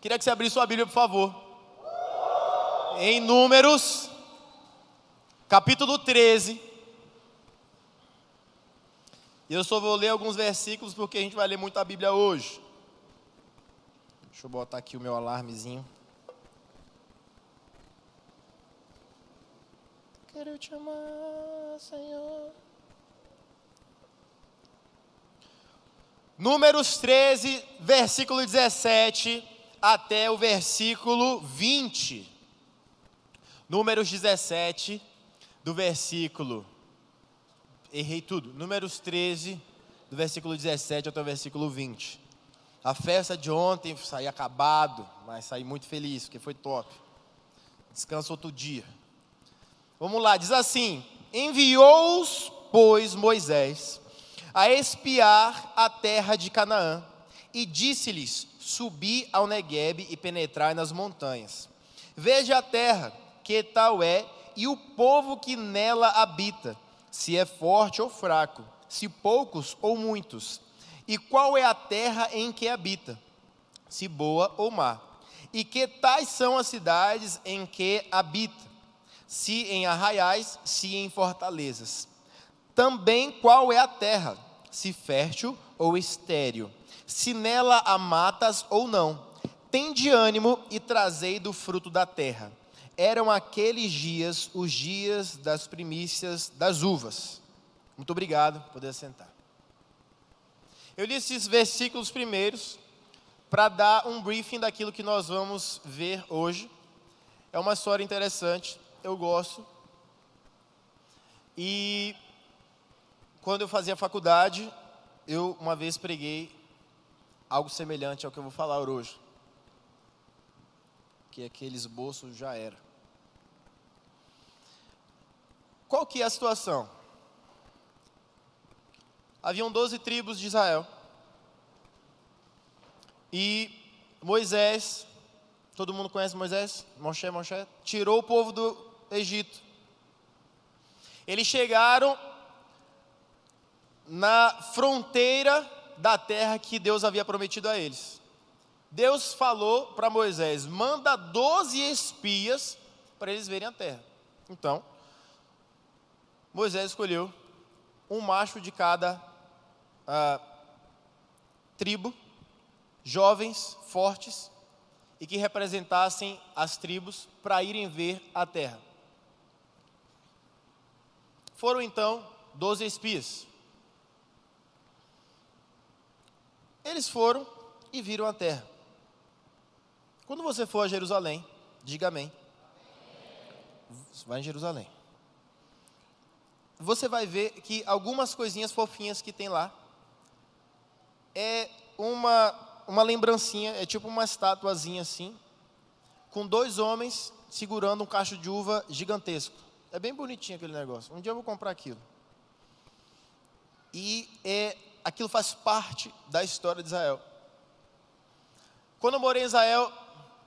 Queria que você abrisse sua Bíblia, por favor. Em Números, capítulo 13. E eu só vou ler alguns versículos porque a gente vai ler muito a Bíblia hoje. Deixa eu botar aqui o meu alarmezinho. Quero te amar, Senhor. Números 13, versículo 17 até o versículo 20. Números 17, do versículo... Errei tudo. Números 13, do versículo 17 até o versículo 20. A festa de ontem saí acabado, mas saí muito feliz, porque foi top. Descanso outro dia. Vamos lá, diz assim: enviou-os, pois, Moisés a espiar a terra de Canaã, e disse-lhes: subi ao Neguebe e penetrai nas montanhas. Veja a terra, que tal é, e o povo que nela habita, se é forte ou fraco, se poucos ou muitos. E qual é a terra em que habita, se boa ou má. E que tais são as cidades em que habita, se em arraiais, se em fortalezas. Também qual é a terra, se fértil ou estéril, se nela há matas ou não. Tende ânimo e trazei do fruto da terra. Eram aqueles dias os dias das primícias das uvas. Muito obrigado, poder sentar. Eu li esses versículos primeiros para dar um briefing daquilo que nós vamos ver hoje. É uma história interessante, eu gosto. E quando eu fazia faculdade, eu uma vez preguei algo semelhante ao que eu vou falar hoje. Que aquele esboço já era. Qual que é a situação? Haviam 12 tribos de Israel. E Moisés, todo mundo conhece Moisés? Moshe, tirou o povo do Egito. Eles chegaram na fronteira da terra que Deus havia prometido a eles. Deus falou para Moisés: manda 12 espias para eles verem a terra. Então, Moisés escolheu um macho de cada tribo, jovens, fortes, e que representassem as tribos para irem ver a terra. Foram então 12 espias. Eles foram e viram a terra. Quando você for a Jerusalém, diga amém. Vai em Jerusalém. Você vai ver que algumas coisinhas fofinhas que tem lá é uma lembrancinha, é tipo uma estatuazinha assim, com 2 homens segurando um cacho de uva gigantesco. É bem bonitinho aquele negócio. Um dia eu vou comprar aquilo. E aquilo faz parte da história de Israel. Quando eu morei em Israel,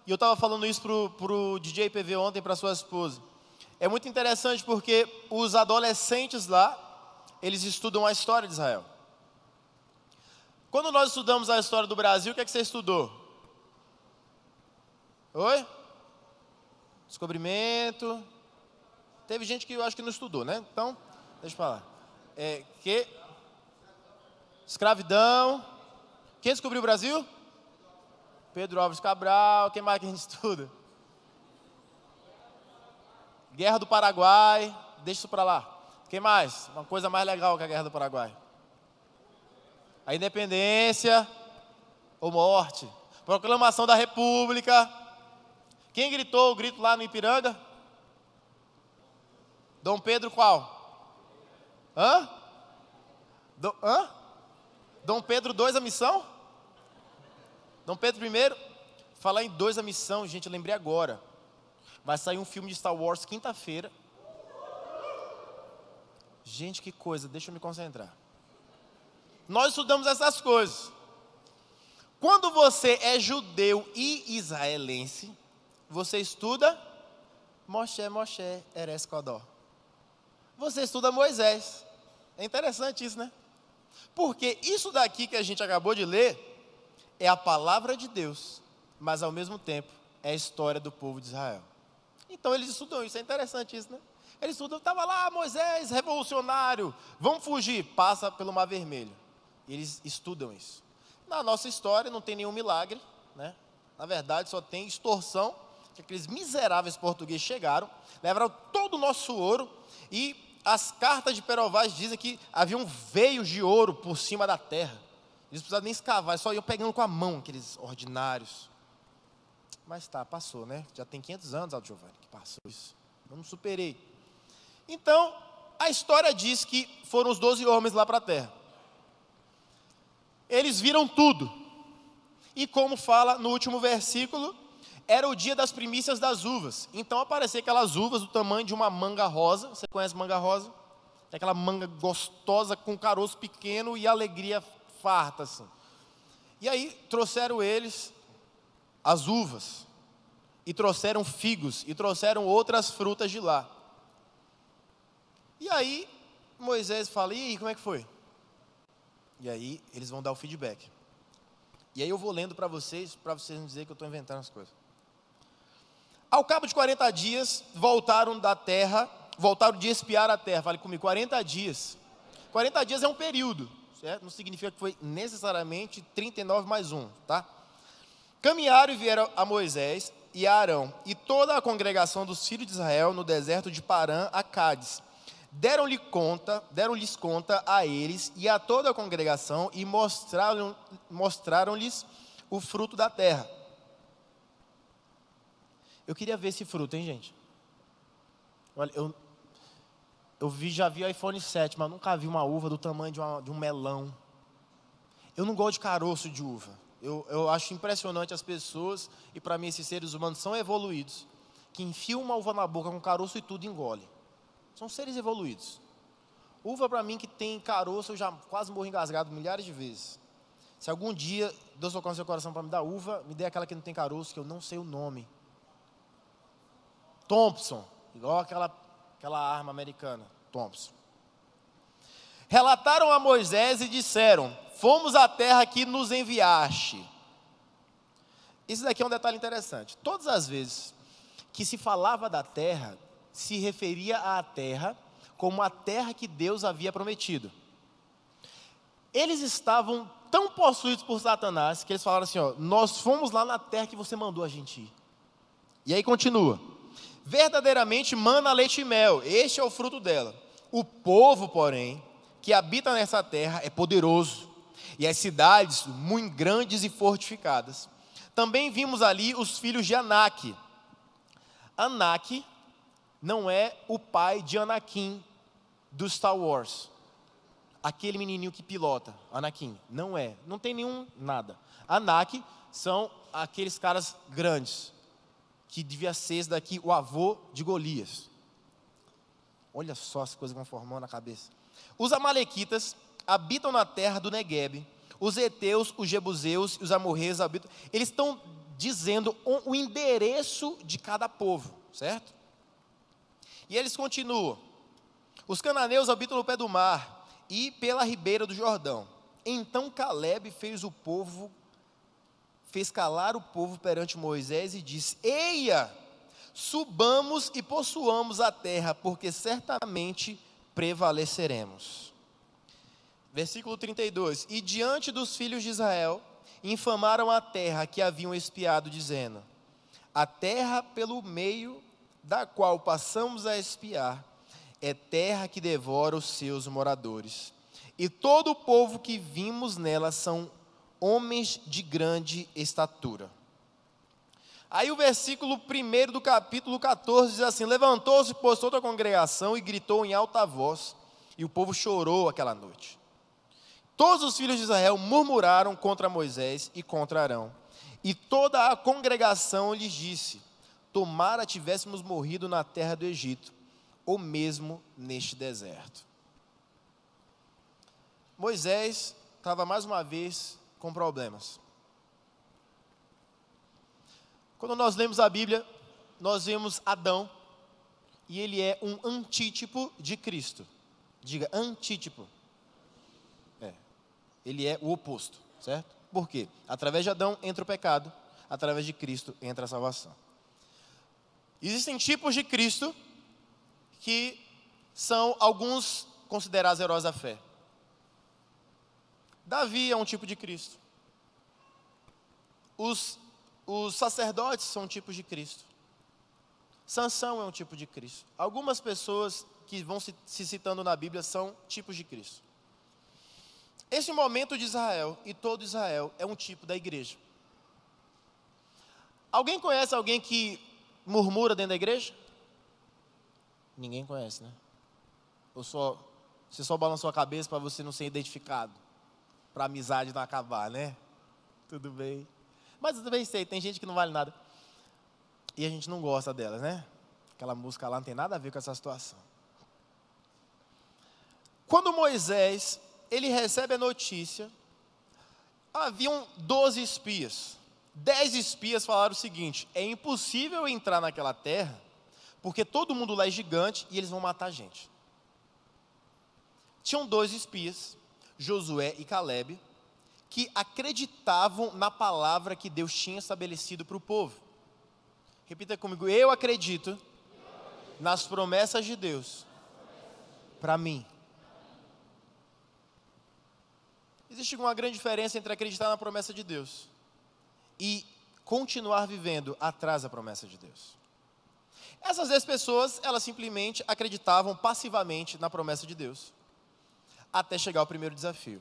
e eu estava falando isso pro DJ PV ontem, para sua esposa, é muito interessante porque os adolescentes lá, eles estudam a história de Israel. Quando nós estudamos a história do Brasil, o que é que você estudou? Oi? Descobrimento. Teve gente que eu acho que não estudou, né? Então, deixa eu falar. Escravidão. Quem descobriu o Brasil? Pedro Álvares Cabral. Quem mais que a gente estuda? Guerra do Paraguai. Deixa isso para lá. Quem mais? Uma coisa mais legal que a Guerra do Paraguai. A independência ou morte. Proclamação da República. Quem gritou o grito lá no Ipiranga? Dom Pedro qual? Hã? Dom Pedro II a missão? Dom Pedro I? Falar em 2 a missão, gente, eu lembrei agora. Vai sair um filme de Star Wars quinta-feira. Gente, que coisa, deixa eu me concentrar. Nós estudamos essas coisas. Quando você é judeu e israelense, você estuda Moshe, Eres Codó. Você estuda Moisés. É interessante isso, né? Porque isso daqui que a gente acabou de ler é a palavra de Deus mas ao mesmo tempo é a história do povo de Israel. Então eles estudam isso, é interessante isso, né? Eles estudam, estava lá Moisés, revolucionário, vamos fugir, passa pelo Mar Vermelho. E eles estudam isso. Na nossa história não tem nenhum milagre, né? Na verdade só tem extorsão, que aqueles miseráveis portugueses chegaram, levaram todo o nosso ouro, e as cartas de Perovaz dizem que haviam veios de ouro por cima da terra. Eles não precisavam nem escavar, só iam pegando com a mão, aqueles ordinários. Mas tá, passou, né? Já tem 500 anos, Aldo Giovanni, que passou isso. Eu não superei. Então, a história diz que foram os 12 homens lá para a terra. Eles viram tudo. E como fala no último versículo, era o dia das primícias das uvas. Então apareciam aquelas uvas do tamanho de uma manga rosa. Você conhece manga rosa? É aquela manga gostosa com caroço pequeno e alegria farta assim. E aí trouxeram eles as uvas. E trouxeram figos. E trouxeram outras frutas de lá. E aí Moisés fala, e aí, como é que foi? E aí eles vão dar o feedback. E aí eu vou lendo para vocês não dizerem que eu estou inventando as coisas. Ao cabo de 40 dias, voltaram da terra, voltaram de espiar a terra. Fale comigo, 40 dias. 40 dias é um período, certo? Não significa que foi necessariamente 39 mais 1, tá? Caminharam e vieram a Moisés e a Arão, e toda a congregação dos filhos de Israel no deserto de Parã a Cádiz. Deram-lhes conta a eles e a toda a congregação e mostraram-lhes o fruto da terra. Eu queria ver esse fruto, hein, gente? Olha, já vi o iPhone 7, mas nunca vi uma uva do tamanho de um melão. Eu não gosto de caroço de uva. Eu acho impressionante as pessoas, e para mim esses seres humanos são evoluídos, que enfiam uma uva na boca com caroço e tudo engole. São seres evoluídos. Uva para mim que tem caroço, eu já quase morro engasgado milhares de vezes. Se algum dia Deus tocar no seu coração para me dar uva, me dê aquela que não tem caroço, que eu não sei o nome. Thompson, igual aquela arma americana, Thompson. Relataram a Moisés e disseram, fomos à terra que nos enviaste. Isso daqui é um detalhe interessante. Todas as vezes que se falava da terra, se referia à terra como a terra que Deus havia prometido. Eles estavam tão possuídos por Satanás que eles falaram assim, ó, nós fomos lá na terra que você mandou a gente ir. E aí continua. Verdadeiramente mana leite e mel, este é o fruto dela. O povo, porém, que habita nessa terra é poderoso, e as cidades muito grandes e fortificadas. Também vimos ali os filhos de Anak. Anak não é o pai de Anakin do Star Wars. Aquele menininho que pilota, Anakin. Não é, não tem nenhum nada. Anak são aqueles caras grandes, que devia ser esse daqui, o avô de Golias. Olha só as coisas que vão formando na cabeça. Os amalequitas habitam na terra do Neguebe. Os heteus, os jebuseus e os amorreus habitam. Eles estão dizendo o endereço de cada povo, certo? E eles continuam. Os cananeus habitam no pé do mar e pela ribeira do Jordão. Então Calebe fez calar o povo perante Moisés e disse, eia, subamos e possuamos a terra, porque certamente prevaleceremos. Versículo 32, e diante dos filhos de Israel, infamaram a terra que haviam espiado, dizendo, a terra pelo meio da qual passamos a espiar, é terra que devora os seus moradores. E todo o povo que vimos nela são homens de grande estatura. Aí o versículo 1 do capítulo 14 diz assim, levantou-se, pois, toda a congregação e gritou em alta voz, e o povo chorou aquela noite. Todos os filhos de Israel murmuraram contra Moisés e contra Arão, e toda a congregação lhes disse, tomara tivéssemos morrido na terra do Egito, ou mesmo neste deserto. Moisés estava mais uma vez com problemas. Quando nós lemos a Bíblia, nós vemos Adão, e ele é um antítipo de Cristo. Diga, antítipo. Ele é o oposto, certo? Por quê? Através de Adão entra o pecado, através de Cristo entra a salvação. Existem tipos de Cristo que são alguns considerados heróis da fé. Davi é um tipo de Cristo. Os sacerdotes são tipos de Cristo. Sansão é um tipo de Cristo. Algumas pessoas que vão se citando na Bíblia são tipos de Cristo. Esse momento de Israel e todo Israel é um tipo da igreja. Alguém conhece alguém que murmura dentro da igreja? Ninguém conhece, né? Você só balançou a cabeça para você não ser identificado, para a amizade não acabar, né? Tudo bem. Mas eu também sei, tem gente que não vale nada. E a gente não gosta delas, né? Aquela música lá não tem nada a ver com essa situação. Quando Moisés, ele recebe a notícia, haviam 12 espias. 10 espias falaram o seguinte: é impossível entrar naquela terra, porque todo mundo lá é gigante e eles vão matar a gente. Tinham 2 espias, Josué e Calebe, que acreditavam na palavra que Deus tinha estabelecido para o povo. Repita comigo: eu acredito nas promessas de Deus para mim. Existe uma grande diferença entre acreditar na promessa de Deus e continuar vivendo atrás da promessa de Deus. Essas 10 pessoas, elas simplesmente acreditavam passivamente na promessa de Deus, até chegar ao primeiro desafio.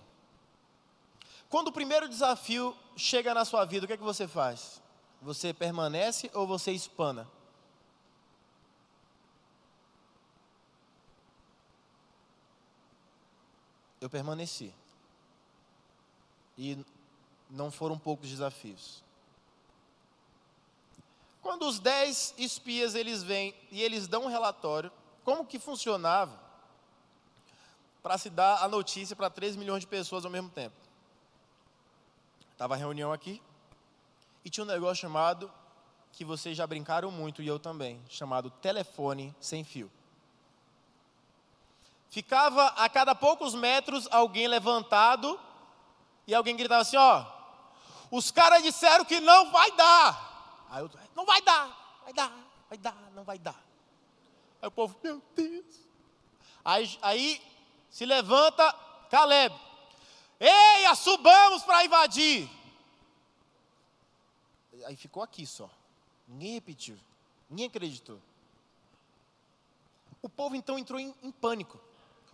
Quando o primeiro desafio chega na sua vida, o que é que você faz? Você permanece ou você espana? Eu permaneci. E não foram poucos desafios. Quando os 10 espias eles vêm e eles dão um relatório, como que funcionava para se dar a notícia para 3 milhões de pessoas ao mesmo tempo? Estava a reunião aqui e tinha um negócio chamado, que vocês já brincaram muito e eu também, chamado telefone sem fio. Ficava a cada poucos metros alguém levantado e alguém gritava assim: ó, os caras disseram que não vai dar. Aí eu, não vai dar, não vai dar. Aí o povo, meu Deus. Aí se levanta Calebe: ei, subamos para invadir. Aí ficou aqui só. Ninguém repetiu, ninguém acreditou. O povo então entrou em pânico.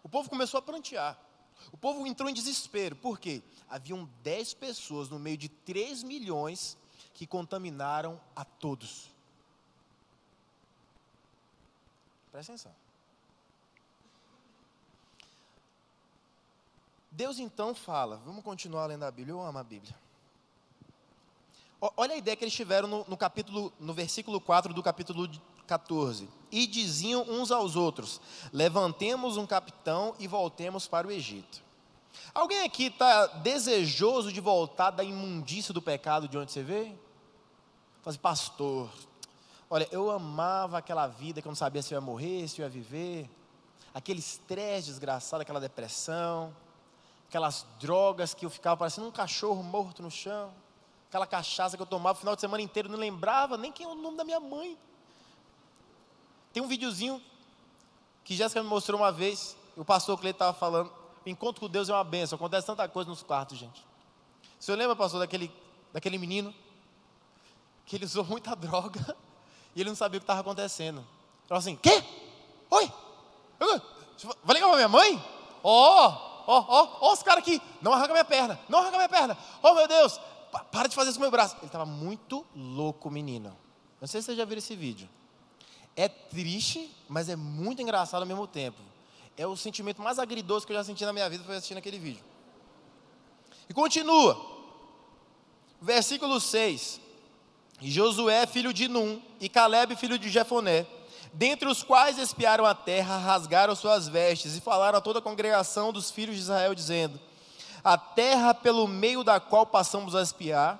O povo começou a prantear. O povo entrou em desespero. Por quê? Haviam 10 pessoas no meio de 3 milhões que contaminaram a todos. Presta atenção. Deus então fala, vamos continuar lendo a Bíblia, eu amo a Bíblia. Olha a ideia que eles tiveram no versículo 4 do capítulo 14. E diziam uns aos outros: levantemos um capitão e voltemos para o Egito. Alguém aqui está desejoso de voltar da imundícia do pecado de onde você veio? Fala assim: pastor, olha, eu amava aquela vida que eu não sabia se eu ia morrer, se eu ia viver. Aquele estresse desgraçado, aquela depressão, aquelas drogas que eu ficava parecendo um cachorro morto no chão, aquela cachaça que eu tomava o final de semana inteiro, não lembrava nem quem é o nome da minha mãe. Tem um videozinho que Jéssica me mostrou uma vez, o pastor Cleiton estava falando: o encontro com Deus é uma bênção, acontece tanta coisa nos quartos, gente. O senhor lembra, pastor, daquele menino que ele usou muita droga e ele não sabia o que estava acontecendo? Ele falou assim: quê? Oi? Vai ligar para minha mãe? Ó, os caras aqui, não arranca minha perna, oh meu Deus, para de fazer isso com meu braço. Ele estava muito louco, menino. Não sei se vocês já viram esse vídeo. É triste, mas é muito engraçado ao mesmo tempo. É o sentimento mais agridoce que eu já senti na minha vida, foi assistindo aquele vídeo. E continua. Versículo 6. Josué, filho de Num, e Calebe, filho de Jefoné, dentre os quais espiaram a terra, rasgaram suas vestes e falaram a toda a congregação dos filhos de Israel, dizendo: a terra pelo meio da qual passamos a espiar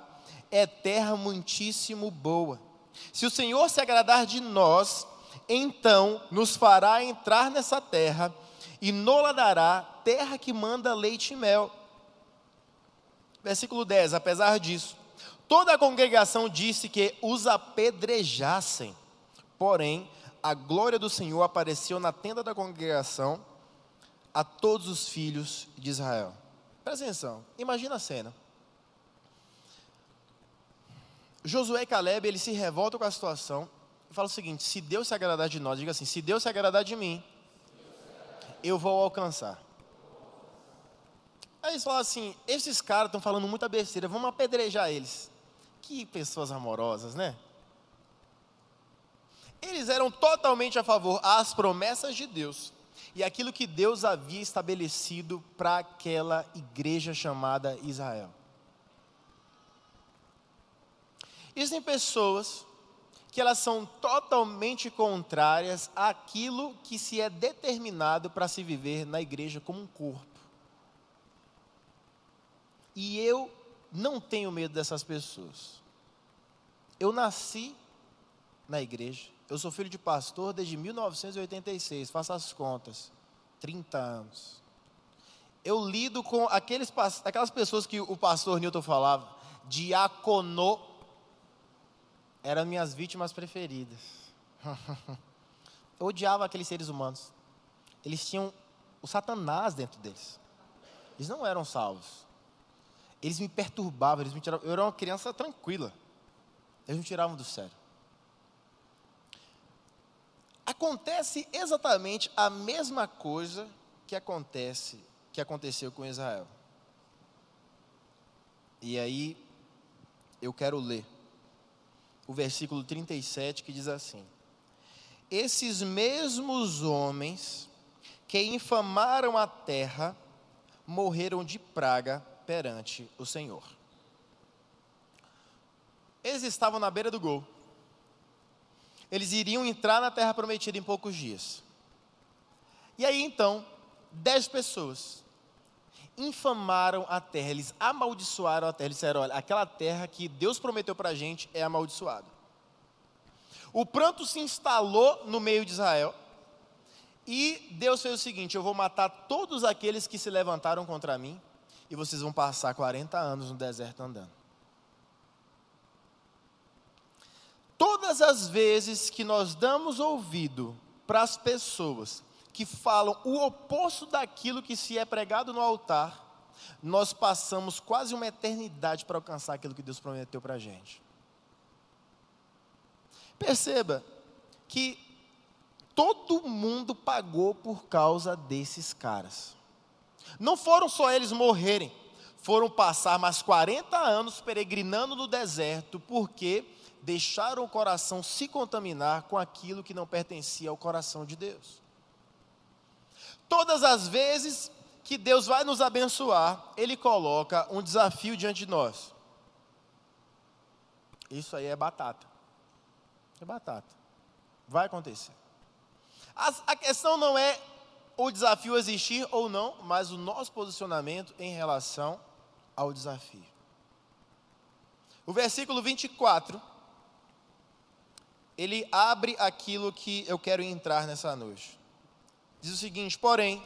é terra muitíssimo boa. Se o Senhor se agradar de nós, então nos fará entrar nessa terra e nos dará terra que manda leite e mel. Versículo 10, apesar disso, Toda a congregação disse que os apedrejassem. Porém, a glória do Senhor apareceu na tenda da congregação a todos os filhos de Israel. Presta atenção, imagina a cena. Josué e Caleb, eles se revoltam com a situação e falam o seguinte: se Deus se agradar de nós, diga assim, se Deus se agradar de mim, eu vou alcançar. Aí eles falam assim, esses caras estão falando muita besteira, vamos apedrejar eles. Que pessoas amorosas, né? Eles eram totalmente a favor às promessas de Deus e aquilo que Deus havia estabelecido para aquela igreja chamada Israel. Existem pessoas que elas são totalmente contrárias àquilo que se é determinado para se viver na igreja como um corpo. E eu não tenho medo dessas pessoas. Eu nasci na igreja, eu sou filho de pastor desde 1986, faça as contas, 30 anos. Eu lido com aquelas pessoas que o pastor Newton falava, diácono, eram minhas vítimas preferidas. Eu odiava aqueles seres humanos. Eles tinham o Satanás dentro deles. Eles não eram salvos. Eles me perturbavam, eles me tiravam. Eu era uma criança tranquila. Eles me tiravam do sério. Acontece exatamente a mesma coisa que aconteceu com Israel. E aí, eu quero ler o versículo 37, que diz assim: esses mesmos homens que infamaram a terra morreram de praga perante o Senhor. Eles estavam na beira do gol. Eles iriam entrar na terra prometida em poucos dias. E aí então, 10 pessoas infamaram a terra, eles amaldiçoaram a terra, eles disseram, olha, aquela terra que Deus prometeu para a gente é amaldiçoada. O pranto se instalou no meio de Israel, e Deus fez o seguinte: eu vou matar todos aqueles que se levantaram contra mim, e vocês vão passar 40 anos no deserto andando. Todas as vezes que nós damos ouvido para as pessoas que falam o oposto daquilo que se é pregado no altar, nós passamos quase uma eternidade para alcançar aquilo que Deus prometeu para a gente. Perceba que todo mundo pagou por causa desses caras. Não foram só eles morrerem, foram passar mais 40 anos peregrinando no deserto, porque deixaram o coração se contaminar com aquilo que não pertencia ao coração de Deus. Todas as vezes que Deus vai nos abençoar, Ele coloca um desafio diante de nós. Isso aí é batata. É batata. Vai acontecer. A questão não é o desafio existir ou não, mas o nosso posicionamento em relação ao desafio. O versículo 24, ele abre aquilo que eu quero entrar nessa noite. Diz o seguinte: porém,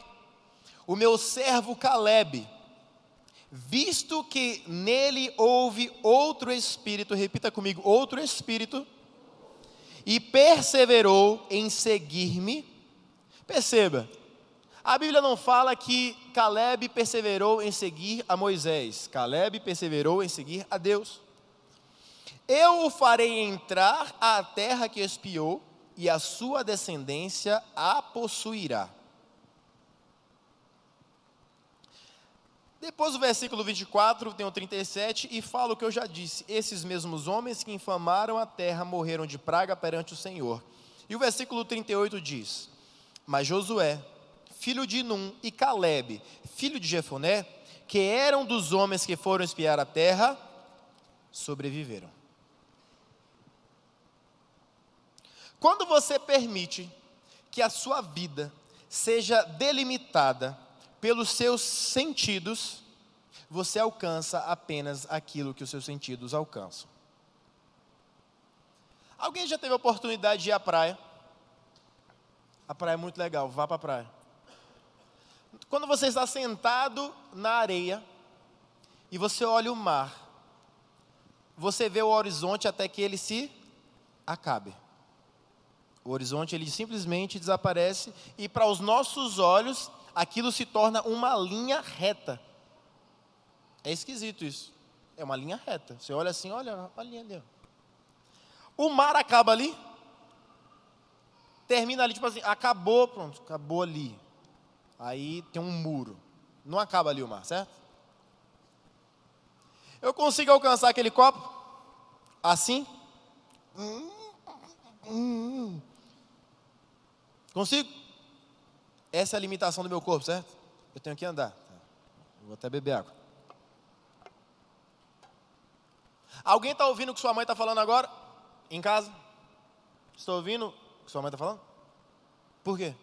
o meu servo Caleb, visto que nele houve outro espírito, repita comigo, outro espírito, e perseverou em seguir-me. Perceba, a Bíblia não fala que Caleb perseverou em seguir a Moisés. Caleb perseverou em seguir a Deus. Eu o farei entrar à terra que espiou, e a sua descendência a possuirá. Depois do versículo 24, tem o 37, e fala o que eu já disse: esses mesmos homens que infamaram a terra morreram de praga perante o Senhor. E o versículo 38 diz: mas Josué, filho de Num, e Caleb, filho de Jefoné, que eram dos homens que foram espiar a terra, sobreviveram. Quando você permite que a sua vida seja delimitada pelos seus sentidos, você alcança apenas aquilo que os seus sentidos alcançam. Alguém já teve a oportunidade de ir à praia? A praia é muito legal, vá para a praia. Quando você está sentado na areia e você olha o mar, você vê o horizonte até que ele se acabe. O horizonte, ele simplesmente desaparece e para os nossos olhos, aquilo se torna uma linha reta. É esquisito isso. É uma linha reta. Você olha assim, olha a linha ali. O mar acaba ali. Termina ali, tipo assim, acabou, pronto, acabou ali. Aí tem um muro. Não acaba ali o mar, certo? Eu consigo alcançar aquele copo? Assim? Consigo? Essa é a limitação do meu corpo, certo? Eu tenho que andar. Vou até beber água. Alguém está ouvindo o que sua mãe está falando agora? Em casa? Está ouvindo o que sua mãe está falando? Por quê?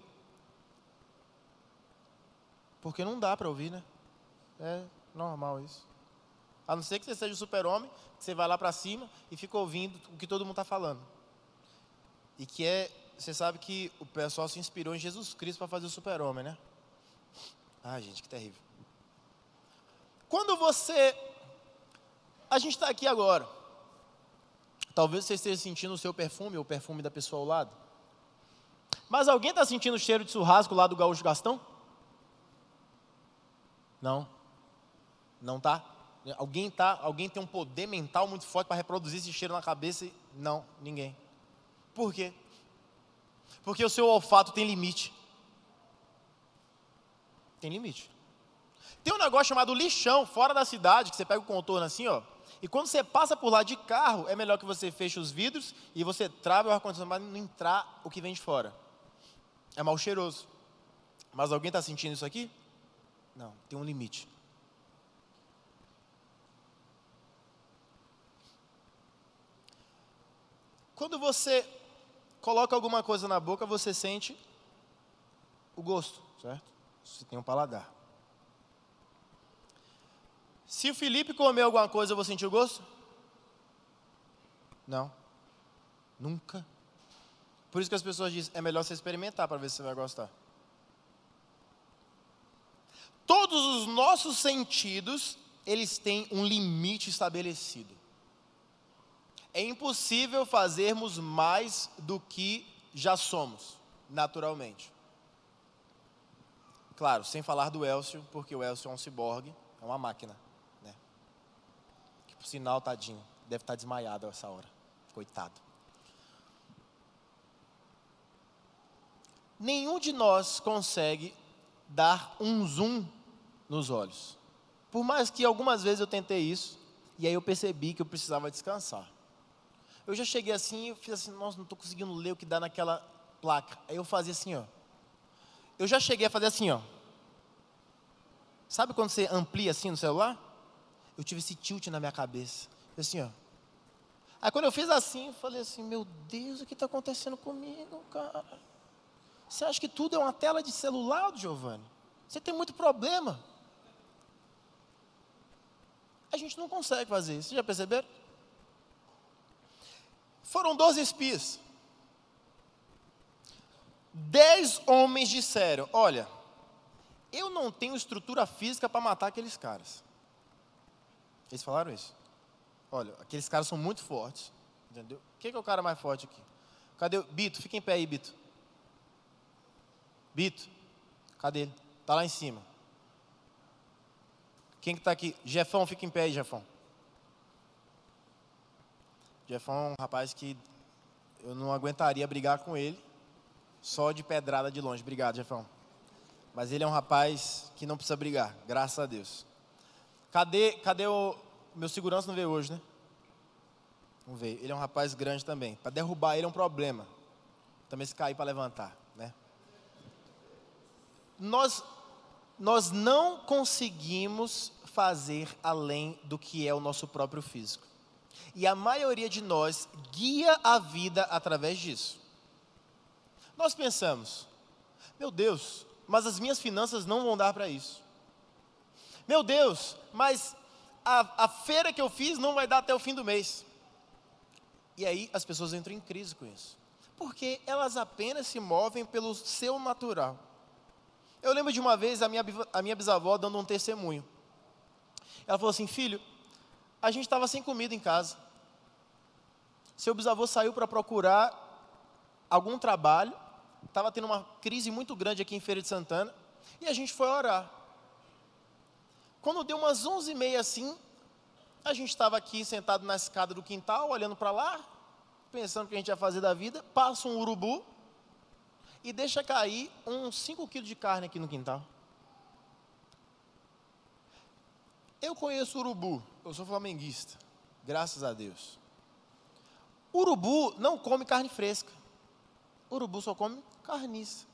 Porque não dá para ouvir, né? É normal isso. A não ser que você seja o super-homem, que você vai lá para cima e fica ouvindo o que todo mundo está falando. E que você sabe que o pessoal se inspirou em Jesus Cristo para fazer o super-homem, né? Ah, gente, que terrível. Quando a gente está aqui agora. Talvez você esteja sentindo o seu perfume, ou o perfume da pessoa ao lado. Mas alguém está sentindo o cheiro de churrasco lá do Gaúcho Gastão? Não. Não está? Alguém tem um poder mental muito forte para reproduzir esse cheiro na cabeça? Não, ninguém. Por quê? Porque o seu olfato tem limite. Tem limite. Tem um negócio chamado lixão, fora da cidade, que você pega o contorno assim, ó. E quando você passa por lá de carro, é melhor que você feche os vidros e você trave o ar-condicionado para não entrar o que vem de fora. É mal cheiroso. Mas alguém está sentindo isso aqui? Não, tem um limite. Quando você coloca alguma coisa na boca, você sente o gosto, certo? Você tem um paladar. Se o Felipe comer alguma coisa, eu vou sentir o gosto? Não. Nunca. Por isso que as pessoas dizem, é melhor você experimentar para ver se você vai gostar. Todos os nossos sentidos, eles têm um limite estabelecido. É impossível fazermos mais do que já somos, naturalmente. Claro, sem falar do Elcio, porque o Elcio é um ciborgue, é uma máquina. Por sinal, tadinho, deve estar desmaiado a essa hora. Coitado. Nenhum de nós consegue dar um zoom nos olhos. Por mais que algumas vezes eu tentei isso, e aí eu percebi que eu precisava descansar. Eu já cheguei assim, eu fiz assim, nossa, não estou conseguindo ler o que dá naquela placa. Aí eu fazia assim, ó. Eu já cheguei a fazer assim, ó. Sabe quando você amplia assim no celular? Eu tive esse tilt na minha cabeça. Assim, ó. Aí quando eu fiz assim, eu falei assim, meu Deus, o que está acontecendo comigo, cara? Você acha que tudo é uma tela de celular, Giovanni? Você tem muito problema. A gente não consegue fazer isso, vocês já perceberam? Foram 12 espias. 10 homens disseram, olha, eu não tenho estrutura física para matar aqueles caras. Eles falaram isso. Olha, aqueles caras são muito fortes. Entendeu? Quem é o cara mais forte aqui? Cadê o Bito? Fica em pé aí, Bito. Bito, cadê ele? Está lá em cima. Quem que está aqui? Jefão, fica em pé aí, Jefão. Jefão é um rapaz que eu não aguentaria brigar com ele, só de pedrada de longe. Obrigado, Jefão. Mas ele é um rapaz que não precisa brigar, graças a Deus. Cadê o meu segurança? Não veio hoje, né? Não veio. Ele é um rapaz grande também. Para derrubar ele é um problema. Também se cair para levantar, né? Nós não conseguimos fazer além do que é o nosso próprio físico. E a maioria de nós guia a vida através disso. Nós pensamos, meu Deus, mas as minhas finanças não vão dar para isso. Meu Deus, mas a feira que eu fiz não vai dar até o fim do mês. E aí as pessoas entram em crise com isso. Porque elas apenas se movem pelo seu natural. Eu lembro de uma vez a minha bisavó dando um testemunho. Ela falou assim, filho, a gente estava sem comida em casa. Seu bisavô saiu para procurar algum trabalho, estava tendo uma crise muito grande aqui em Feira de Santana, e a gente foi orar. Quando deu umas 11h30 assim, a gente estava aqui sentado na escada do quintal, olhando para lá, pensando o que a gente ia fazer da vida, passa um urubu e deixa cair uns 5 quilos de carne aqui no quintal. Eu conheço urubu, eu sou flamenguista, graças a Deus. Urubu não come carne fresca, urubu só come carniça,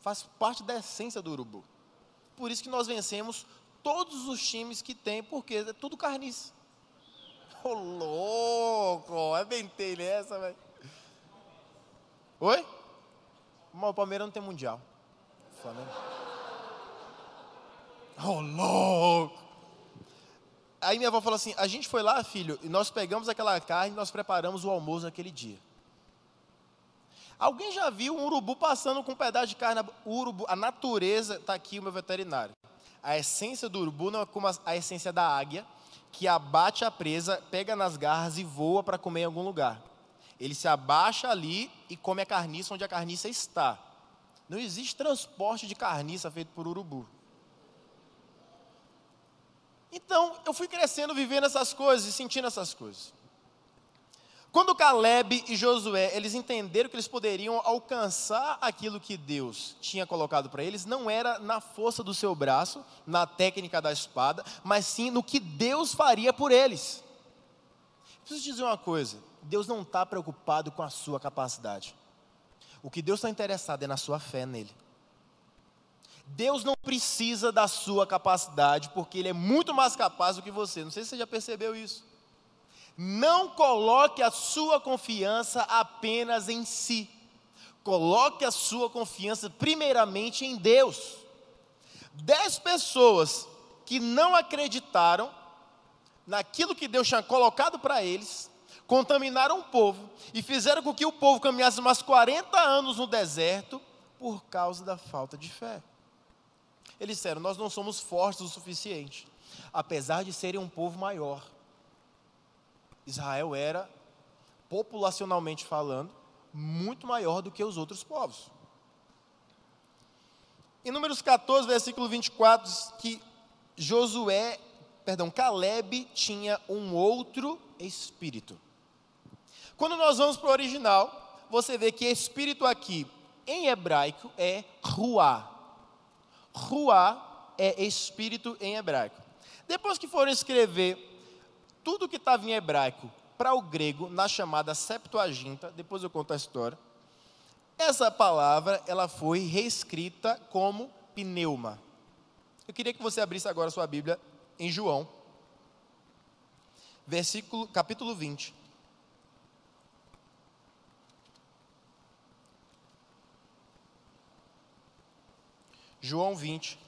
faz parte da essência do urubu. Por isso que nós vencemos todos os times que tem, porque é tudo carniça. Ô louco, arrebentei nessa, velho. Oi? Mas o Palmeiras não tem mundial. Flamengo. Ô louco. Aí minha avó falou assim, a gente foi lá, filho, e nós pegamos aquela carne e nós preparamos o almoço naquele dia. Alguém já viu um urubu passando com um pedaço de carne? O urubu, a natureza, está aqui o meu veterinário. A essência do urubu não é como a essência da águia, que abate a presa, pega nas garras e voa para comer em algum lugar. Ele se abaixa ali e come a carniça onde a carniça está. Não existe transporte de carniça feito por urubu. Então, eu fui crescendo, vivendo essas coisas e sentindo essas coisas. Quando Caleb e Josué, eles entenderam que eles poderiam alcançar aquilo que Deus tinha colocado para eles, não era na força do seu braço, na técnica da espada, mas sim no que Deus faria por eles. Preciso dizer uma coisa, Deus não está preocupado com a sua capacidade. O que Deus está interessado é na sua fé nele. Deus não precisa da sua capacidade, porque Ele é muito mais capaz do que você. Não sei se você já percebeu isso. Não coloque a sua confiança apenas em si. Coloque a sua confiança primeiramente em Deus. 10 pessoas que não acreditaram naquilo que Deus tinha colocado para eles, contaminaram o povo e fizeram com que o povo caminhasse mais 40 anos no deserto por causa da falta de fé. Eles disseram, nós não somos fortes o suficiente, apesar de serem um povo maior. Israel era, populacionalmente falando, muito maior do que os outros povos. Em Números 14, versículo 24, diz que Caleb tinha um outro espírito. Quando nós vamos para o original, você vê que espírito aqui, em hebraico, é ruá. Ruá é espírito em hebraico. Depois que foram escrever tudo que estava em hebraico para o grego, na chamada Septuaginta, depois eu conto a história, essa palavra ela foi reescrita como pneuma. Eu queria que você abrisse agora a sua Bíblia em João, capítulo 20. João 20,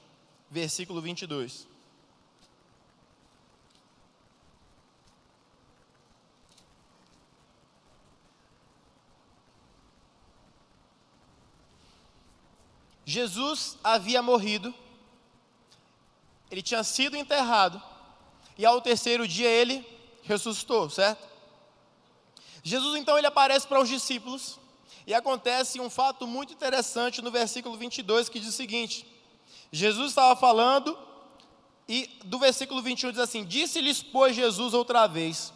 versículo 22. Jesus havia morrido, ele tinha sido enterrado, e ao terceiro dia ele ressuscitou, certo? Jesus então ele aparece para os discípulos, e acontece um fato muito interessante no versículo 22, que diz o seguinte, Jesus estava falando, e do versículo 21 diz assim, disse-lhes, pois, Jesus outra vez,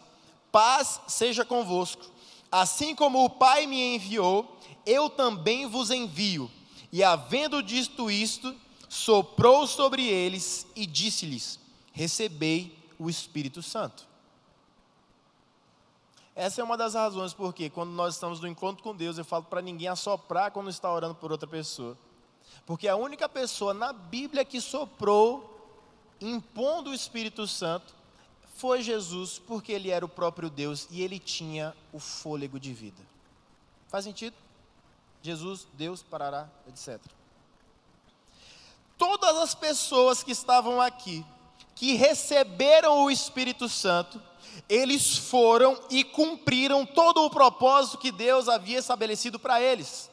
paz seja convosco, assim como o Pai me enviou, eu também vos envio. E havendo dito isto, soprou sobre eles e disse-lhes, recebei o Espírito Santo. Essa é uma das razões porque quando nós estamos no encontro com Deus, eu falo para ninguém assoprar quando está orando por outra pessoa. Porque a única pessoa na Bíblia que soprou, impondo o Espírito Santo, foi Jesus, porque Ele era o próprio Deus e Ele tinha o fôlego de vida. Faz sentido? Jesus, Deus, parará, etc. Todas as pessoas que estavam aqui, que receberam o Espírito Santo, eles foram e cumpriram todo o propósito que Deus havia estabelecido para eles.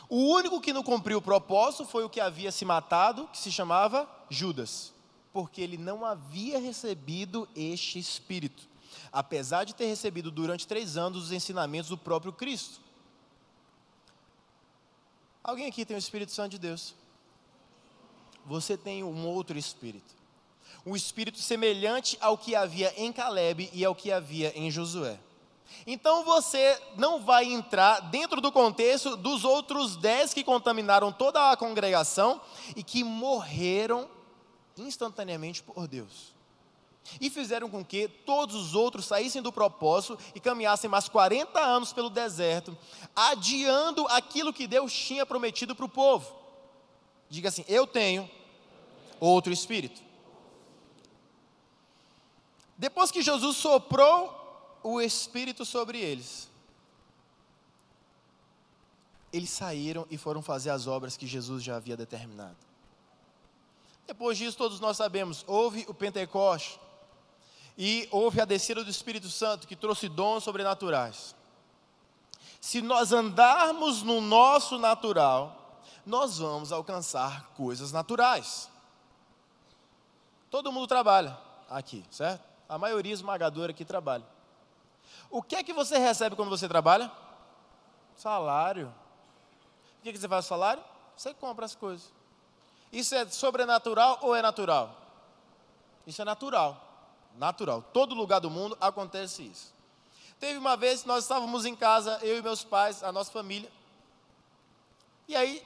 O único que não cumpriu o propósito foi o que havia se matado, que se chamava Judas. porque ele não havia recebido este Espírito, apesar de ter recebido durante 3 anos os ensinamentos do próprio Cristo. Alguém aqui tem o Espírito Santo de Deus? Você tem um outro Espírito, um Espírito semelhante ao que havia em Calebe e ao que havia em Josué. Então você não vai entrar dentro do contexto dos outros 10 que contaminaram toda a congregação e que morreram instantaneamente por Deus. E fizeram com que todos os outros saíssem do propósito e caminhassem mais 40 anos pelo deserto, adiando aquilo que Deus tinha prometido para o povo. Diga assim: eu tenho outro Espírito. Depois que Jesus soprou o Espírito sobre eles, eles saíram e foram fazer as obras que Jesus já havia determinado. Depois disso, todos nós sabemos, houve o Pentecoste, e houve a descida do Espírito Santo, que trouxe dons sobrenaturais. Se nós andarmos no nosso natural, nós vamos alcançar coisas naturais. Todo mundo trabalha aqui, certo? A maioria esmagadora aqui trabalha. O que é que você recebe quando você trabalha? Salário. O que é que você faz com o salário? Você compra as coisas. Isso é sobrenatural ou é natural? Isso é natural. Natural. Todo lugar do mundo acontece isso. Teve uma vez que nós estávamos em casa, eu e meus pais, a nossa família. E aí,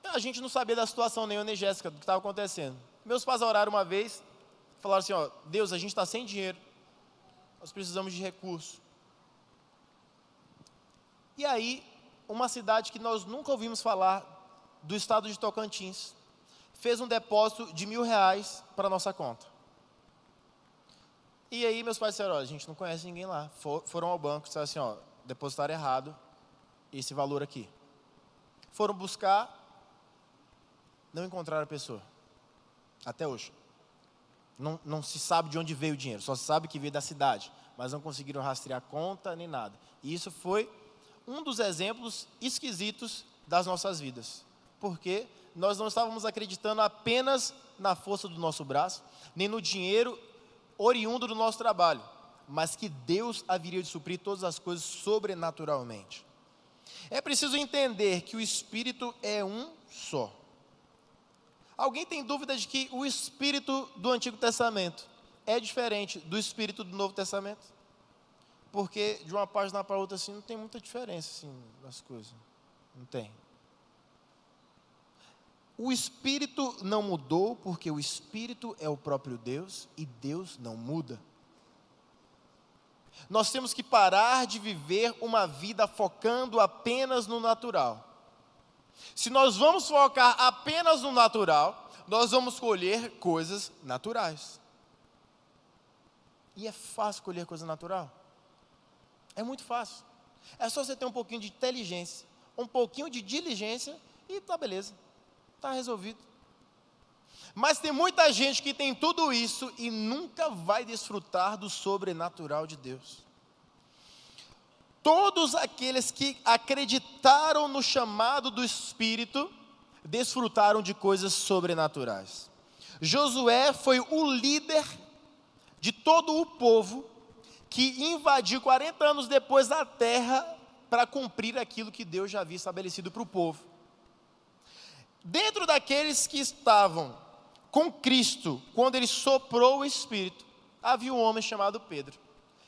a gente não sabia da situação, nem eu nem Jéssica, do que estava acontecendo. Meus pais oraram uma vez, falaram assim: ó, Deus, a gente está sem dinheiro, nós precisamos de recurso. E aí, uma cidade que nós nunca ouvimos falar, do estado de Tocantins, fez um depósito de R$1.000 para a nossa conta. E aí meus pais disseram: ó, a gente não conhece ninguém lá. Foram ao banco e disseram assim: ó, depositaram errado esse valor aqui. Foram buscar, não encontraram a pessoa. Até hoje. Não se sabe de onde veio o dinheiro, só se sabe que veio da cidade, mas não conseguiram rastrear a conta nem nada. E isso foi um dos exemplos esquisitos das nossas vidas, porque nós não estávamos acreditando apenas na força do nosso braço, nem no dinheiro oriundo do nosso trabalho, mas que Deus haveria de suprir todas as coisas sobrenaturalmente. É preciso entender que o Espírito é um só. Alguém tem dúvida de que o Espírito do Antigo Testamento é diferente do Espírito do Novo Testamento? Porque de uma página para outra assim, não tem muita diferença assim, das coisas. Não tem. O Espírito não mudou, porque o Espírito é o próprio Deus e Deus não muda. Nós temos que parar de viver uma vida focando apenas no natural. Se nós vamos focar apenas no natural, nós vamos colher coisas naturais. E é fácil colher coisa natural? É muito fácil. É só você ter um pouquinho de inteligência, um pouquinho de diligência e tá beleza. Está resolvido. Mas tem muita gente que tem tudo isso e nunca vai desfrutar do sobrenatural de Deus. Todos aqueles que acreditaram no chamado do Espírito desfrutaram de coisas sobrenaturais. Josué foi o líder de todo o povo que invadiu 40 anos depois a terra para cumprir aquilo que Deus já havia estabelecido para o povo. Dentro daqueles que estavam com Cristo, quando ele soprou o Espírito, havia um homem chamado Pedro,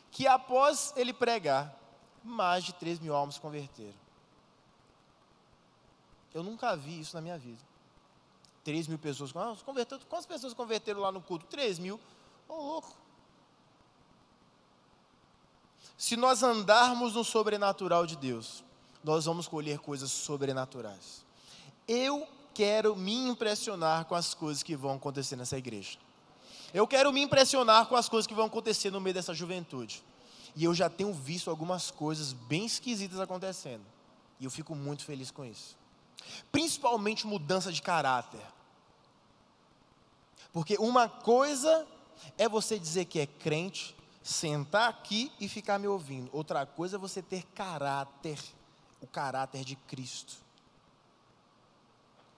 que após ele pregar, mais de 3.000 almas se converteram. Eu nunca vi isso na minha vida. 3.000 pessoas, quantas pessoas converteram lá no culto? 3.000, louco. Se nós andarmos no sobrenatural de Deus, nós vamos colher coisas sobrenaturais. Eu quero me impressionar com as coisas que vão acontecer nessa igreja. Eu quero me impressionar com as coisas que vão acontecer no meio dessa juventude. E eu já tenho visto algumas coisas bem esquisitas acontecendo. E eu fico muito feliz com isso. Principalmente mudança de caráter. Porque uma coisa é você dizer que é crente, sentar aqui e ficar me ouvindo. Outra coisa é você ter caráter, o caráter de Cristo.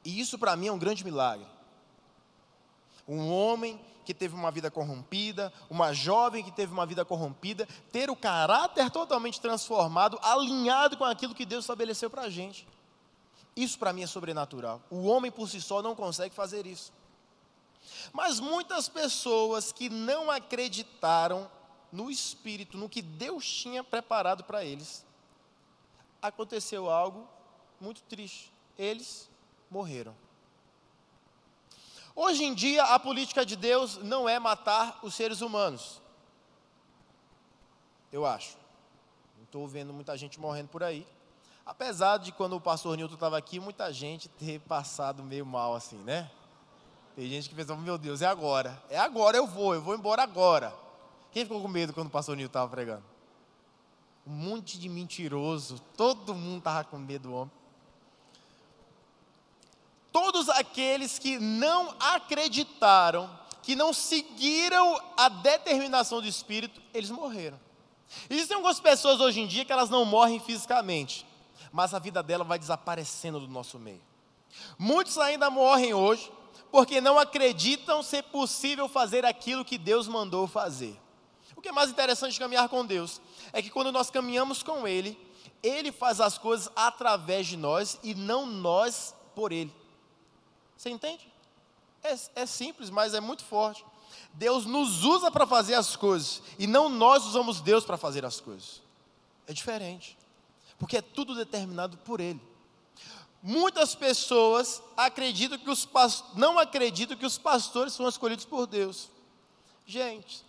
E isso para mim é um grande milagre. Um homem que teve uma vida corrompida, uma jovem que teve uma vida corrompida, ter o caráter totalmente transformado, alinhado com aquilo que Deus estabeleceu para a gente. Isso para mim é sobrenatural. O homem por si só não consegue fazer isso. Mas muitas pessoas que não acreditaram no Espírito, no que Deus tinha preparado para eles, aconteceu algo muito triste. Eles morreram. Hoje em dia, a política de Deus não é matar os seres humanos. Eu acho. Não estou vendo muita gente morrendo por aí. Apesar de quando o pastor Newton estava aqui, muita gente ter passado meio mal assim, né? Tem gente que pensava, meu Deus, é agora. É agora, eu vou embora agora. Quem ficou com medo quando o pastor Newton estava pregando? Um monte de mentiroso. Todo mundo estava com medo do homem. Todos aqueles que não acreditaram, que não seguiram a determinação do Espírito, eles morreram. Existem algumas pessoas hoje em dia que elas não morrem fisicamente, mas a vida dela vai desaparecendo do nosso meio. Muitos ainda morrem hoje, porque não acreditam ser possível fazer aquilo que Deus mandou fazer. O que é mais interessante de caminhar com Deus, é que quando nós caminhamos com Ele, Ele faz as coisas através de nós, e não nós por Ele. Você entende? É simples, mas é muito forte. Deus nos usa para fazer as coisas, e não nós usamos Deus para fazer as coisas. É diferente, porque é tudo determinado por Ele. Muitas pessoas acreditam que não acreditam que os pastores são escolhidos por Deus. Gente,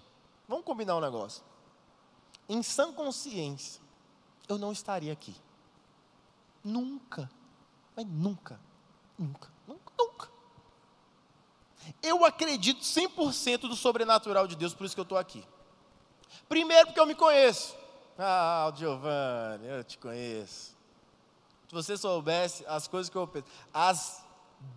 vamos combinar um negócio. Em sã consciência, eu não estaria aqui. Nunca, mas nunca. Eu acredito 100% do sobrenatural de Deus, por isso que eu estou aqui. Primeiro porque eu me conheço. Ah, Giovanni, eu te conheço. Se você soubesse as coisas que eu penso, as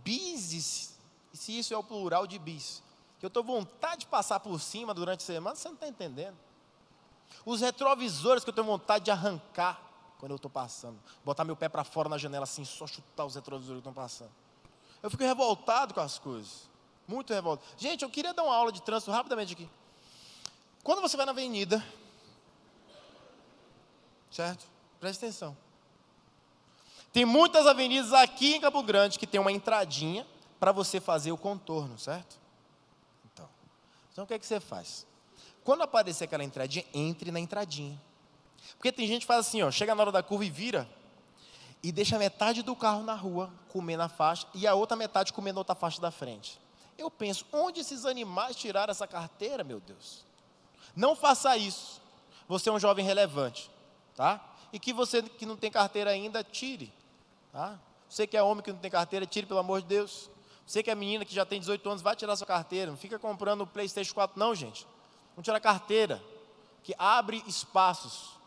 bises, se isso é o plural de bis, que eu estou com vontade de passar por cima durante a semana, você não está entendendo. Os retrovisores que eu tenho vontade de arrancar quando eu estou passando, botar meu pé para fora na janela assim, só chutar os retrovisores que estão passando. Eu fico revoltado com as coisas, muito revoltado. Gente, eu queria dar uma aula de trânsito rapidamente aqui. Quando você vai na avenida, certo? Preste atenção. Tem muitas avenidas aqui em Campo Grande que tem uma entradinha para você fazer o contorno, certo? Então o que é que você faz? Quando aparecer aquela entradinha, entre na entradinha. Porque tem gente que faz assim, ó, chega na hora da curva e vira, e deixa metade do carro na rua, comendo a faixa, e a outra metade comendo a outra faixa da frente. Eu penso, onde esses animais tiraram essa carteira, meu Deus? Não faça isso. Você é um jovem relevante, tá? E que você que não tem carteira ainda, tire, tá? Você que é homem que não tem carteira, tire, pelo amor de Deus. Você que é menina que já tem 18 anos, vai tirar sua carteira. Não fica comprando o PlayStation 4 não, gente. Vamos tirar a carteira, que abre espaços.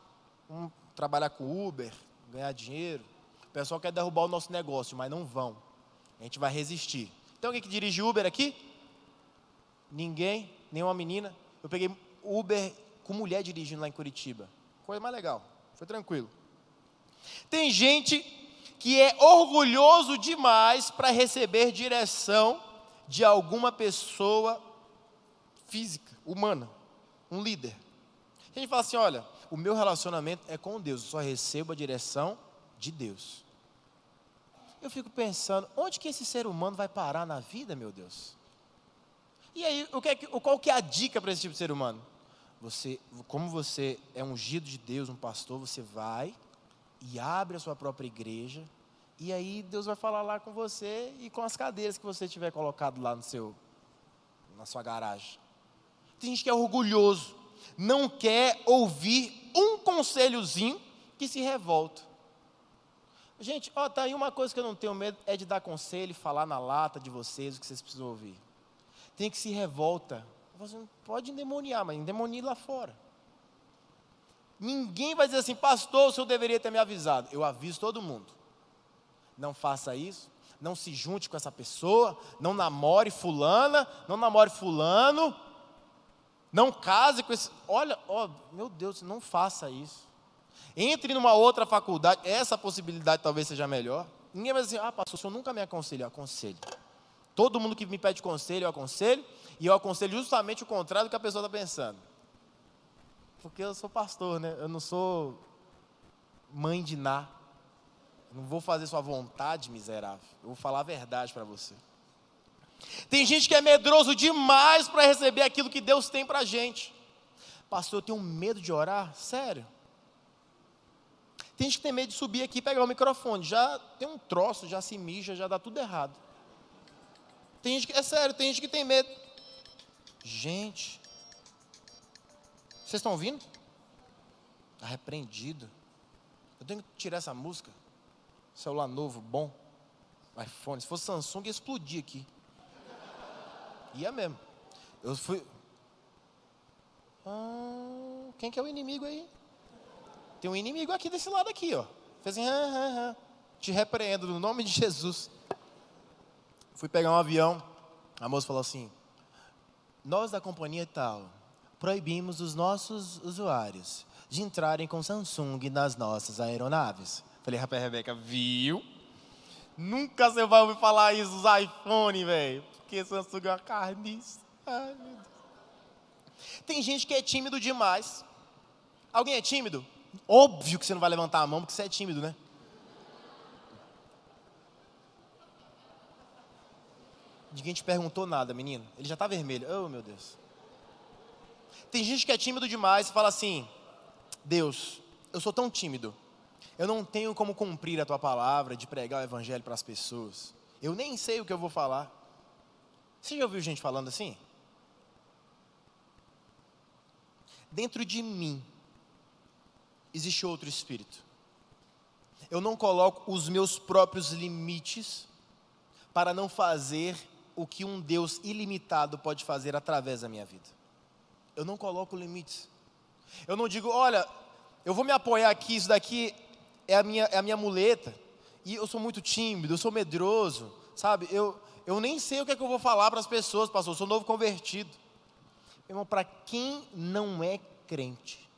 Vamos trabalhar com Uber, ganhar dinheiro. O pessoal quer derrubar o nosso negócio, mas não vão. A gente vai resistir. Tem alguém que dirige Uber aqui? Ninguém? Nenhuma menina? Eu peguei Uber com mulher dirigindo lá em Curitiba. Coisa mais legal, foi tranquilo. Tem gente que é orgulhoso demais para receber direção de alguma pessoa física, humana, um líder. A gente fala assim, olha, o meu relacionamento é com Deus, eu só recebo a direção de Deus. Eu fico pensando, onde que esse ser humano vai parar na vida, meu Deus? E aí, qual que é a dica para esse tipo de ser humano? Como você é ungido de Deus, um pastor, você vai e abre a sua própria igreja, e aí Deus vai falar lá com você e com as cadeiras que você tiver colocado lá na sua garagem. Tem gente que é orgulhoso, não quer ouvir um conselhozinho que se revolta. Gente, tá aí uma coisa que eu não tenho medo, é de dar conselho e falar na lata de vocês o que vocês precisam ouvir. Tem que se revolta. Você não pode endemoniar, mas endemonie lá fora. Ninguém vai dizer assim, pastor, o senhor deveria ter me avisado. Eu aviso todo mundo. Não faça isso, não se junte com essa pessoa, não namore fulana, não namore fulano, não case com esse... Olha, meu Deus, não faça isso. Entre numa outra faculdade, essa possibilidade talvez seja melhor. Ninguém vai dizer, pastor, o senhor nunca me aconselhou. Aconselho. Todo mundo que me pede conselho, eu aconselho, e eu aconselho justamente o contrário do que a pessoa está pensando. Porque eu sou pastor, né? Eu não sou mãe de Ná. Eu não vou fazer sua vontade, miserável. Eu vou falar a verdade para você. Tem gente que é medroso demais para receber aquilo que Deus tem para a gente. Pastor, eu tenho medo de orar? Sério? Tem gente que tem medo de subir aqui e pegar o microfone. Já tem um troço, já se mija, já dá tudo errado. Tem gente que, é sério, tem gente que tem medo. Gente, vocês estão ouvindo? Está repreendido. Eu tenho que tirar essa música. Celular novo, bom. iPhone. Se fosse Samsung, ia explodir aqui. Ia mesmo. Eu fui... quem que é o inimigo aí? Tem um inimigo aqui desse lado aqui, ó. Fez assim, te repreendo no nome de Jesus. Fui pegar um avião. A moça falou assim: nós da companhia tal proibimos os nossos usuários de entrarem com Samsung nas nossas aeronaves. Falei, rapaz, Rebeca, viu? Nunca você vai ouvir falar isso dos iPhone, velho. Porque Samsung é uma carniça. Ai, meu Deus. Tem gente que é tímido demais. Alguém é tímido? Óbvio que você não vai levantar a mão porque você é tímido, né? Ninguém te perguntou nada, menino. Ele já está vermelho. Oh, meu Deus. Tem gente que é tímido demais e fala assim: Deus, eu sou tão tímido. Eu não tenho como cumprir a tua palavra de pregar o evangelho para as pessoas. Eu nem sei o que eu vou falar. Você já ouviu gente falando assim? Dentro de mim existe outro espírito. Eu não coloco os meus próprios limites para não fazer o que um Deus ilimitado pode fazer através da minha vida. Eu não coloco limites. Eu não digo, olha, eu vou me apoiar aqui, isso daqui é a minha muleta, e eu sou muito tímido, eu sou medroso, sabe? Eu nem sei o que é que eu vou falar para as pessoas, pastor, eu sou novo convertido. Irmão, para quem não é crente,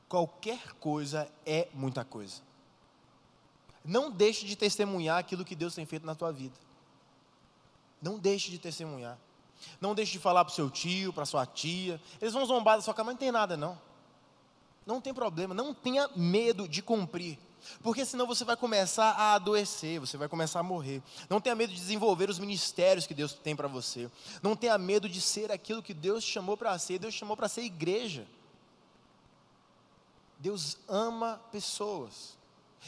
qualquer coisa é muita coisa. Não deixe de testemunhar aquilo que Deus tem feito na tua vida. Não deixe de testemunhar. Não deixe de falar para o seu tio, para a sua tia. Eles vão zombar da sua cara, mas não tem nada não. Não tem problema, não tenha medo de cumprir. Porque senão você vai começar a adoecer, você vai começar a morrer. Não tenha medo de desenvolver os ministérios que Deus tem para você. Não tenha medo de ser aquilo que Deus te chamou para ser. Deus te chamou para ser igreja. Deus ama pessoas.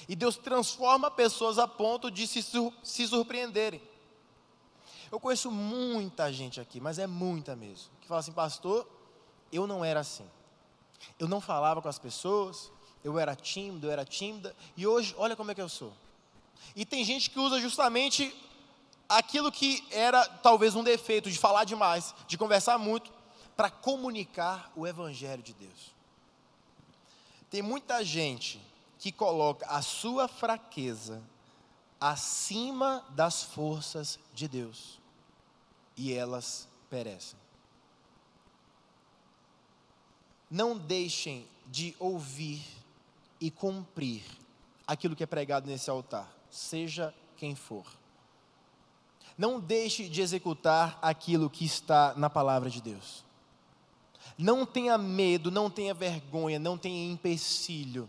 E Deus transforma pessoas a ponto de se surpreenderem. Eu conheço muita gente aqui, mas é muita mesmo, que fala assim: pastor, eu não era assim. Eu não falava com as pessoas, eu era tímido, eu era tímida, e hoje, olha como é que eu sou. E tem gente que usa justamente aquilo que era talvez um defeito, de falar demais, de conversar muito, para comunicar o evangelho de Deus. Tem muita gente que coloca a sua fraqueza acima das forças de Deus, e elas perecem. Não deixem de ouvir e cumprir aquilo que é pregado nesse altar, seja quem for. Não deixe de executar aquilo que está na palavra de Deus. Não tenha medo, não tenha vergonha, não tenha empecilho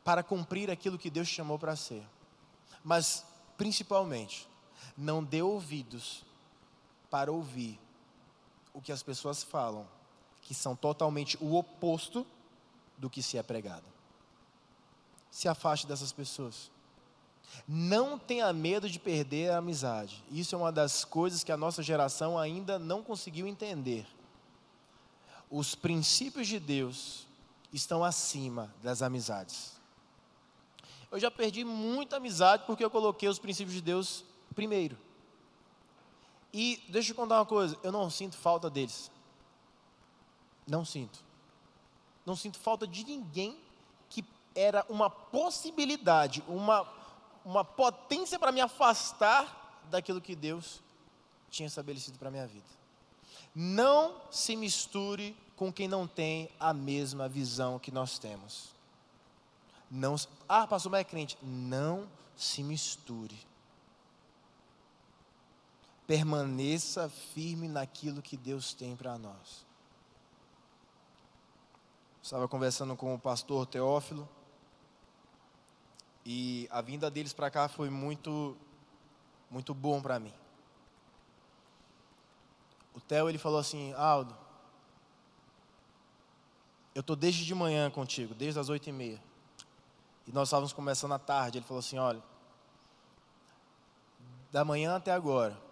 para cumprir aquilo que Deus te chamou para ser. Mas, principalmente, não dê ouvidos para ouvir o que as pessoas falam, que são totalmente o oposto do que se é pregado. Se afaste dessas pessoas. Não tenha medo de perder a amizade. Isso é uma das coisas que a nossa geração ainda não conseguiu entender. Os princípios de Deus estão acima das amizades. Eu já perdi muita amizade porque eu coloquei os princípios de Deus primeiro. E deixa eu contar uma coisa, eu não sinto falta deles. Não sinto. Não sinto falta de ninguém que era uma possibilidade, uma potência para me afastar daquilo que Deus tinha estabelecido para a minha vida. Não se misture com quem não tem a mesma visão que nós temos. Não, pastor, mas é crente. Não se misture. permaneça firme naquilo que Deus tem para nós. Estava conversando com o pastor Teófilo, e a vinda deles para cá foi muito bom para mim. O Theo, ele falou assim: Aldo, eu estou desde de manhã contigo, desde as 8h30. E nós estávamos começando à tarde. Ele falou assim: olha, da manhã até agora,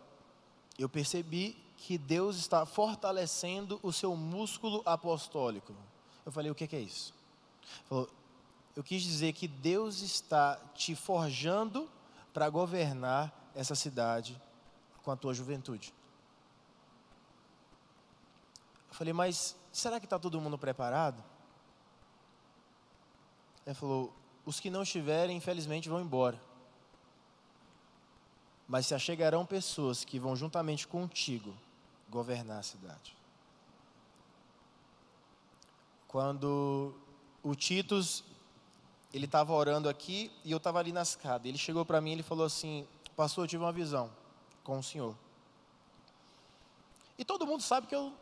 eu percebi que Deus está fortalecendo o seu músculo apostólico. Eu falei: o que é isso? Ele falou: eu quis dizer que Deus está te forjando para governar essa cidade com a tua juventude. Eu falei: mas será que está todo mundo preparado? Ele falou: os que não estiverem, infelizmente, vão embora. Mas se achegarão pessoas que vão juntamente contigo governar a cidade. Quando o Titus, ele estava orando aqui e eu estava ali na escada. Ele chegou para mim e ele falou assim: pastor, eu tive uma visão com o senhor. E todo mundo sabe que eu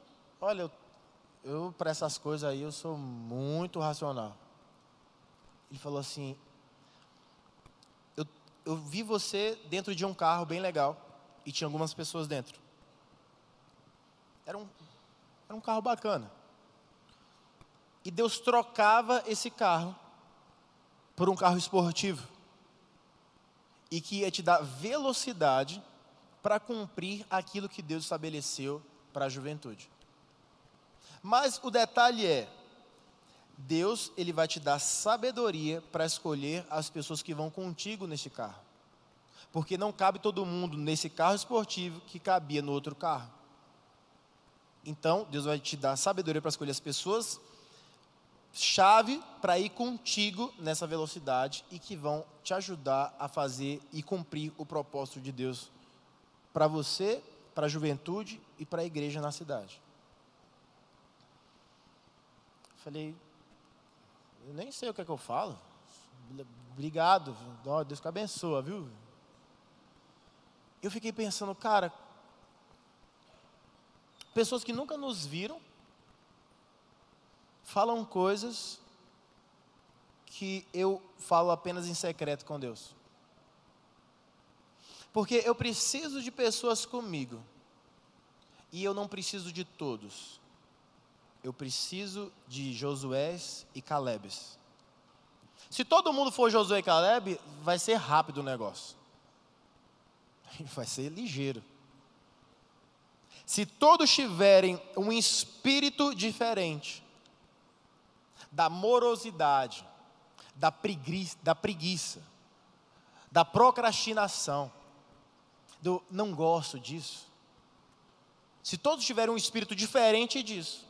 para essas coisas aí, eu sou muito racional. Ele falou assim: eu vi você dentro de um carro bem legal e tinha algumas pessoas dentro. Era um carro bacana. E Deus trocava esse carro por um carro esportivo e que ia te dar velocidade para cumprir aquilo que Deus estabeleceu para a juventude. Mas o detalhe é, Deus, ele vai te dar sabedoria para escolher as pessoas que vão contigo nesse carro. Porque não cabe todo mundo nesse carro esportivo que cabia no outro carro. Então, Deus vai te dar sabedoria para escolher as pessoas chave para ir contigo nessa velocidade e que vão te ajudar a fazer e cumprir o propósito de Deus para você, para a juventude e para a igreja na cidade. Falei: eu nem sei o que é que eu falo. Obrigado, Deus te abençoa, viu? Eu fiquei pensando, cara, pessoas que nunca nos viram falam coisas que eu falo apenas em secreto com Deus. Porque eu preciso de pessoas comigo e eu não preciso de todos. Eu preciso de Josués e Calebes. Se todo mundo for Josué e Caleb, vai ser rápido o negócio. Vai ser ligeiro. Se todos tiverem um espírito diferente, da morosidade, da preguiça, da procrastinação, do não gosto disso. Se todos tiverem um espírito diferente disso,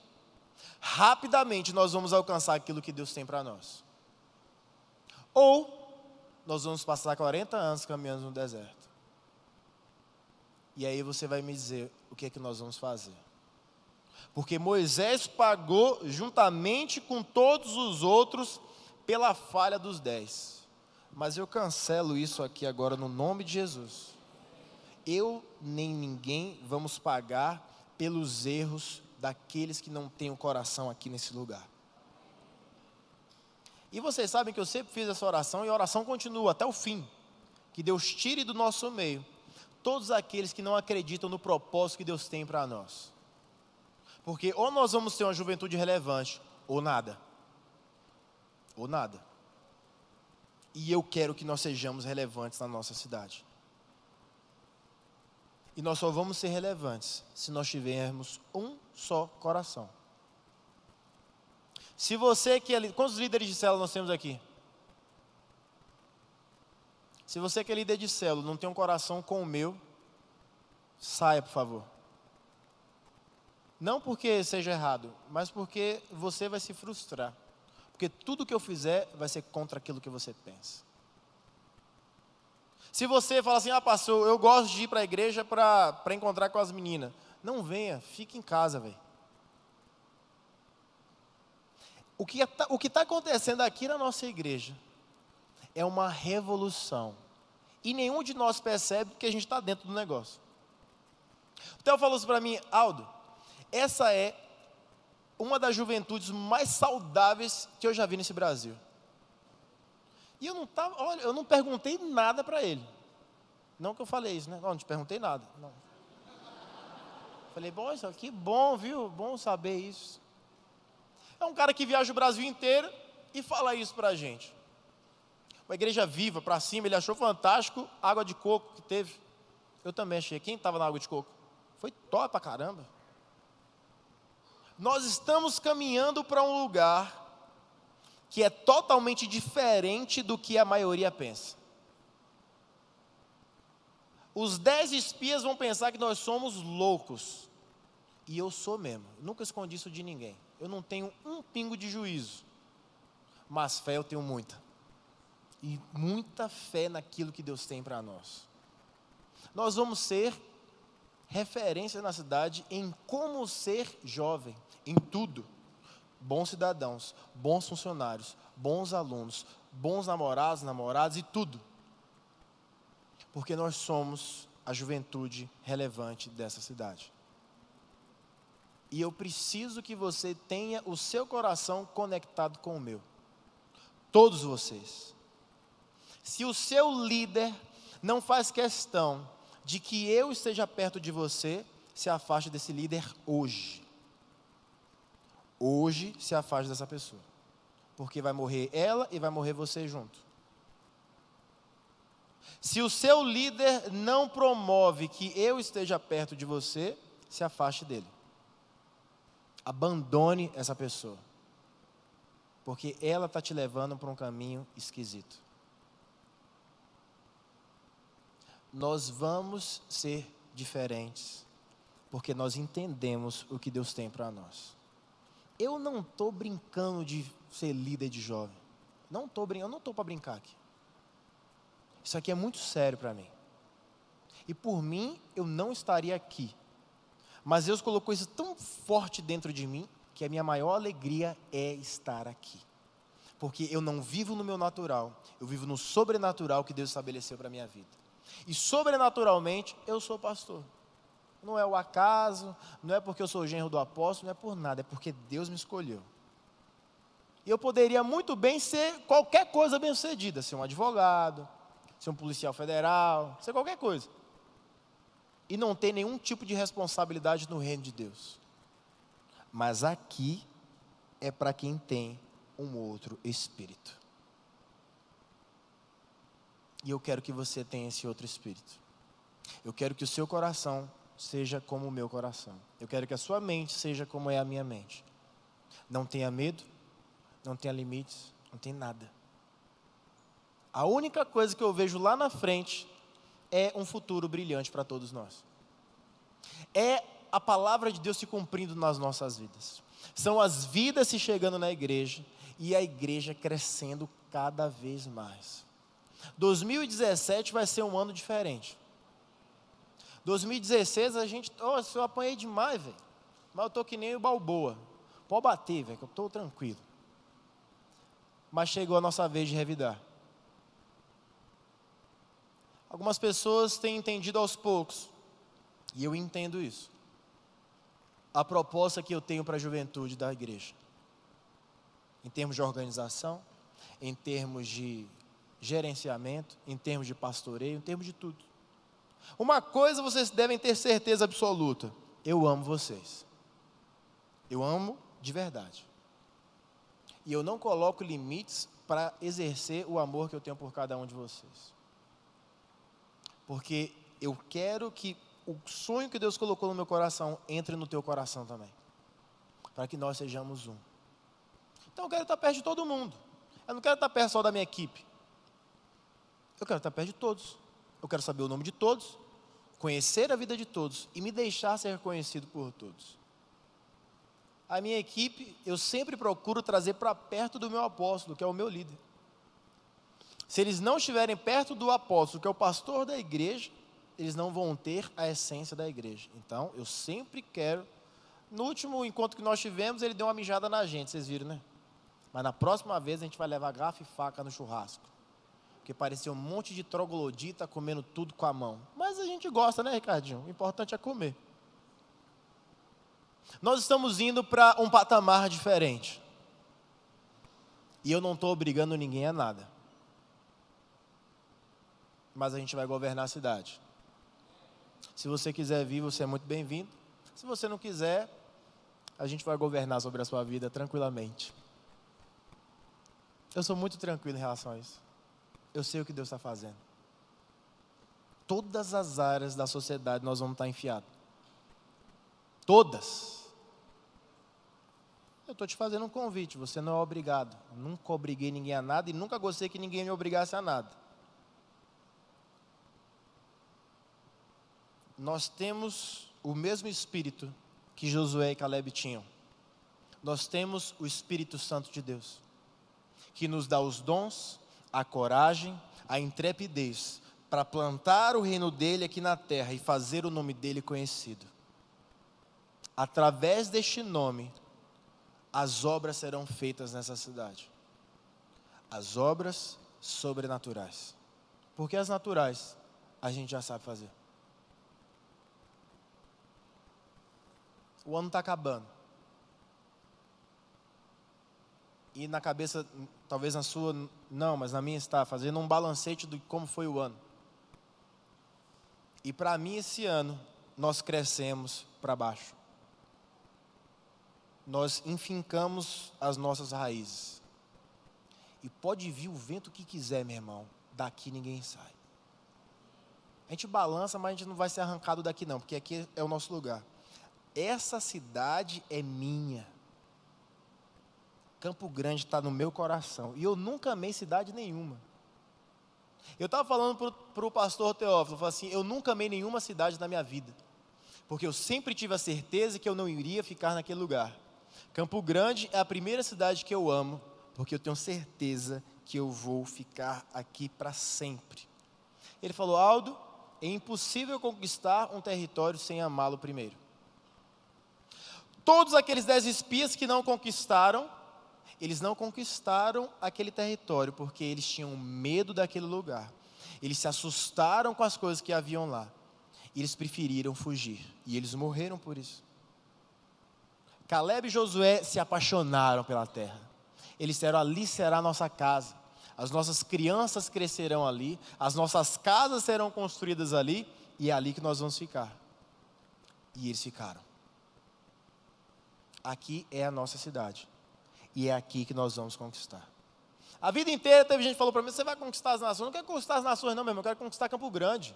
rapidamente nós vamos alcançar aquilo que Deus tem para nós. Ou nós vamos passar 40 anos caminhando no deserto. E aí você vai me dizer o que é que nós vamos fazer. Porque Moisés pagou juntamente com todos os outros pela falha dos 10. Mas eu cancelo isso aqui agora no nome de Jesus. Eu nem ninguém vamos pagar pelos erros daqueles que não têm o coração aqui nesse lugar. E vocês sabem que eu sempre fiz essa oração e a oração continua até o fim. Que Deus tire do nosso meio todos aqueles que não acreditam no propósito que Deus tem para nós. Porque ou nós vamos ter uma juventude relevante, ou nada. Ou nada. E eu quero que nós sejamos relevantes na nossa cidade. E nós só vamos ser relevantes se nós tivermos um só coração. Se você que é... Quantos líderes de célula nós temos aqui? Se você que é líder de célula não tem um coração com o meu, saia, por favor. Não porque seja errado, mas porque você vai se frustrar. Porque tudo que eu fizer vai ser contra aquilo que você pensa. Se você fala assim: pastor, eu gosto de ir para a igreja para encontrar com as meninas. Não venha, fique em casa, velho. O que está acontecendo aqui na nossa igreja é uma revolução. E nenhum de nós percebe que a gente está dentro do negócio. O Theo falou assim para mim: Aldo, essa é uma das juventudes mais saudáveis que eu já vi nesse Brasil. E eu não perguntei nada para ele. Não que eu falei isso, né? Não te perguntei nada. Não. Falei, bom, isso aqui, bom, viu? Bom saber isso. É um cara que viaja o Brasil inteiro e fala isso para a gente. Uma igreja viva, para cima, ele achou fantástico a água de coco que teve. Eu também achei. Quem estava na água de coco? Foi top pra caramba. Nós estamos caminhando para um lugar que é totalmente diferente do que a maioria pensa. Os 10 espias vão pensar que nós somos loucos. E eu sou mesmo. Nunca escondi isso de ninguém. Eu não tenho um pingo de juízo. Mas fé eu tenho muita. E muita fé naquilo que Deus tem para nós. Nós vamos ser referência na cidade em como ser jovem. Em tudo. Bons cidadãos, bons funcionários, bons alunos, bons namoradas e tudo. Porque nós somos a juventude relevante dessa cidade. E eu preciso que você tenha o seu coração conectado com o meu. Todos vocês. Se o seu líder não faz questão de que eu esteja perto de você, se afaste desse líder hoje. Hoje se afaste dessa pessoa. Porque vai morrer ela e vai morrer você junto. Se o seu líder não promove que eu esteja perto de você, se afaste dele. Abandone essa pessoa. Porque ela está te levando para um caminho esquisito. Nós vamos ser diferentes. Porque nós entendemos o que Deus tem para nós. Eu não estou brincando de ser líder de jovem. Eu não estou para brincar aqui. Isso aqui é muito sério para mim. E por mim, eu não estaria aqui. Mas Deus colocou isso tão forte dentro de mim, que a minha maior alegria é estar aqui. Porque eu não vivo no meu natural, eu vivo no sobrenatural que Deus estabeleceu para a minha vida. E sobrenaturalmente, eu sou pastor. Não é o acaso, não é porque eu sou o genro do apóstolo, não é por nada, é porque Deus me escolheu. E eu poderia muito bem ser qualquer coisa bem-sucedida, ser um advogado, ser um policial federal, ser qualquer coisa. E não ter nenhum tipo de responsabilidade no reino de Deus. Mas aqui é para quem tem um outro espírito. E eu quero que você tenha esse outro espírito. Eu quero que o seu coração seja como o meu coração. Eu quero que a sua mente seja como é a minha mente. Não tenha medo, não tenha limites, não tem nada. A única coisa que eu vejo lá na frente é um futuro brilhante para todos nós. É a palavra de Deus se cumprindo nas nossas vidas. São as vidas se chegando na igreja e a igreja crescendo cada vez mais. 2017 vai ser um ano diferente. 2016 a gente, eu apanhei demais, velho. Mas eu tô que nem o Balboa. Pode bater, velho, que eu tô tranquilo. Mas chegou a nossa vez de revidar. Algumas pessoas têm entendido aos poucos, e eu entendo isso, a proposta que eu tenho para a juventude da igreja, em termos de organização, em termos de gerenciamento, em termos de pastoreio, em termos de tudo. Uma coisa vocês devem ter certeza absoluta: eu amo vocês. Eu amo de verdade. E eu não coloco limites para exercer o amor que eu tenho por cada um de vocês. Porque eu quero que o sonho que Deus colocou no meu coração entre no teu coração também. Para que nós sejamos um. Então eu quero estar perto de todo mundo. Eu não quero estar perto só da minha equipe. Eu quero estar perto de todos. Eu quero saber o nome de todos, conhecer a vida de todos e me deixar ser reconhecido por todos. A minha equipe, eu sempre procuro trazer para perto do meu apóstolo, que é o meu líder. Se eles não estiverem perto do apóstolo, que é o pastor da igreja, eles não vão ter a essência da igreja. Então, eu sempre quero... No último encontro que nós tivemos, ele deu uma mijada na gente, vocês viram, né? Mas na próxima vez, a gente vai levar garfo e faca no churrasco. Porque parecia um monte de troglodita comendo tudo com a mão. Mas a gente gosta, né, Ricardinho? O importante é comer. Nós estamos indo para um patamar diferente. E eu não estou obrigando ninguém a nada. Mas a gente vai governar a cidade. Se você quiser vir, você é muito bem-vindo. Se você não quiser, a gente vai governar sobre a sua vida tranquilamente. Eu sou muito tranquilo em relação a isso. Eu sei o que Deus está fazendo. Todas as áreas da sociedade nós vamos estar enfiados. Todas. Eu estou te fazendo um convite, você não é obrigado. Nunca obriguei ninguém a nada e nunca gostei que ninguém me obrigasse a nada. Nós temos o mesmo espírito que Josué e Caleb tinham. Nós temos o Espírito Santo de Deus, que nos dá os dons, a coragem, a intrepidez para plantar o reino dele aqui na terra e fazer o nome dele conhecido. Através deste nome, as obras serão feitas nessa cidade. As obras sobrenaturais. Porque as naturais a gente já sabe fazer. O ano está acabando. E na cabeça, talvez na sua, não, mas na minha está fazendo um balancete de como foi o ano. E para mim esse ano, nós crescemos para baixo. Nós enfincamos as nossas raízes. E pode vir o vento que quiser, meu irmão, daqui ninguém sai. A gente balança, mas a gente não vai ser arrancado daqui não, porque aqui é o nosso lugar. Essa cidade é minha. Campo Grande está no meu coração. E eu nunca amei cidade nenhuma. Eu estava falando para o pastor Teófilo, eu falei assim, eu nunca amei nenhuma cidade na minha vida. Porque eu sempre tive a certeza que eu não iria ficar naquele lugar. Campo Grande é a primeira cidade que eu amo, porque eu tenho certeza que eu vou ficar aqui para sempre. Ele falou, Aldo, é impossível conquistar um território sem amá-lo primeiro. Todos aqueles 10 espias que não conquistaram, eles não conquistaram aquele território, porque eles tinham medo daquele lugar. Eles se assustaram com as coisas que haviam lá. E eles preferiram fugir. E eles morreram por isso. Caleb e Josué se apaixonaram pela terra. Eles disseram, ali será a nossa casa. As nossas crianças crescerão ali. As nossas casas serão construídas ali. E é ali que nós vamos ficar. E eles ficaram. Aqui é a nossa cidade. E é aqui que nós vamos conquistar. A vida inteira teve gente que falou para mim, você vai conquistar as nações? Eu não quero conquistar as nações não, meu irmão, eu quero conquistar Campo Grande.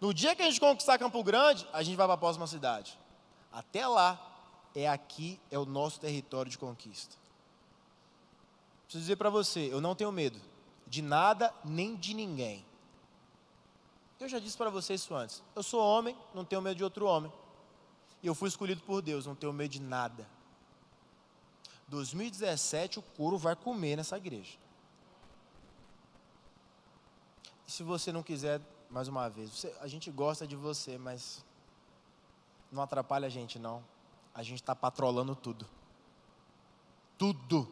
No dia que a gente conquistar Campo Grande, a gente vai para a próxima cidade. Até lá, é aqui, é o nosso território de conquista. Preciso dizer para você, eu não tenho medo de nada, nem de ninguém. Eu já disse para você isso antes. Eu sou homem, não tenho medo de outro homem. E eu fui escolhido por Deus, não tenho medo de nada. 2017 o couro vai comer nessa igreja. E se você não quiser, mais uma vez, a gente gosta de você, mas não atrapalha a gente não. A gente está patrolando tudo. Tudo.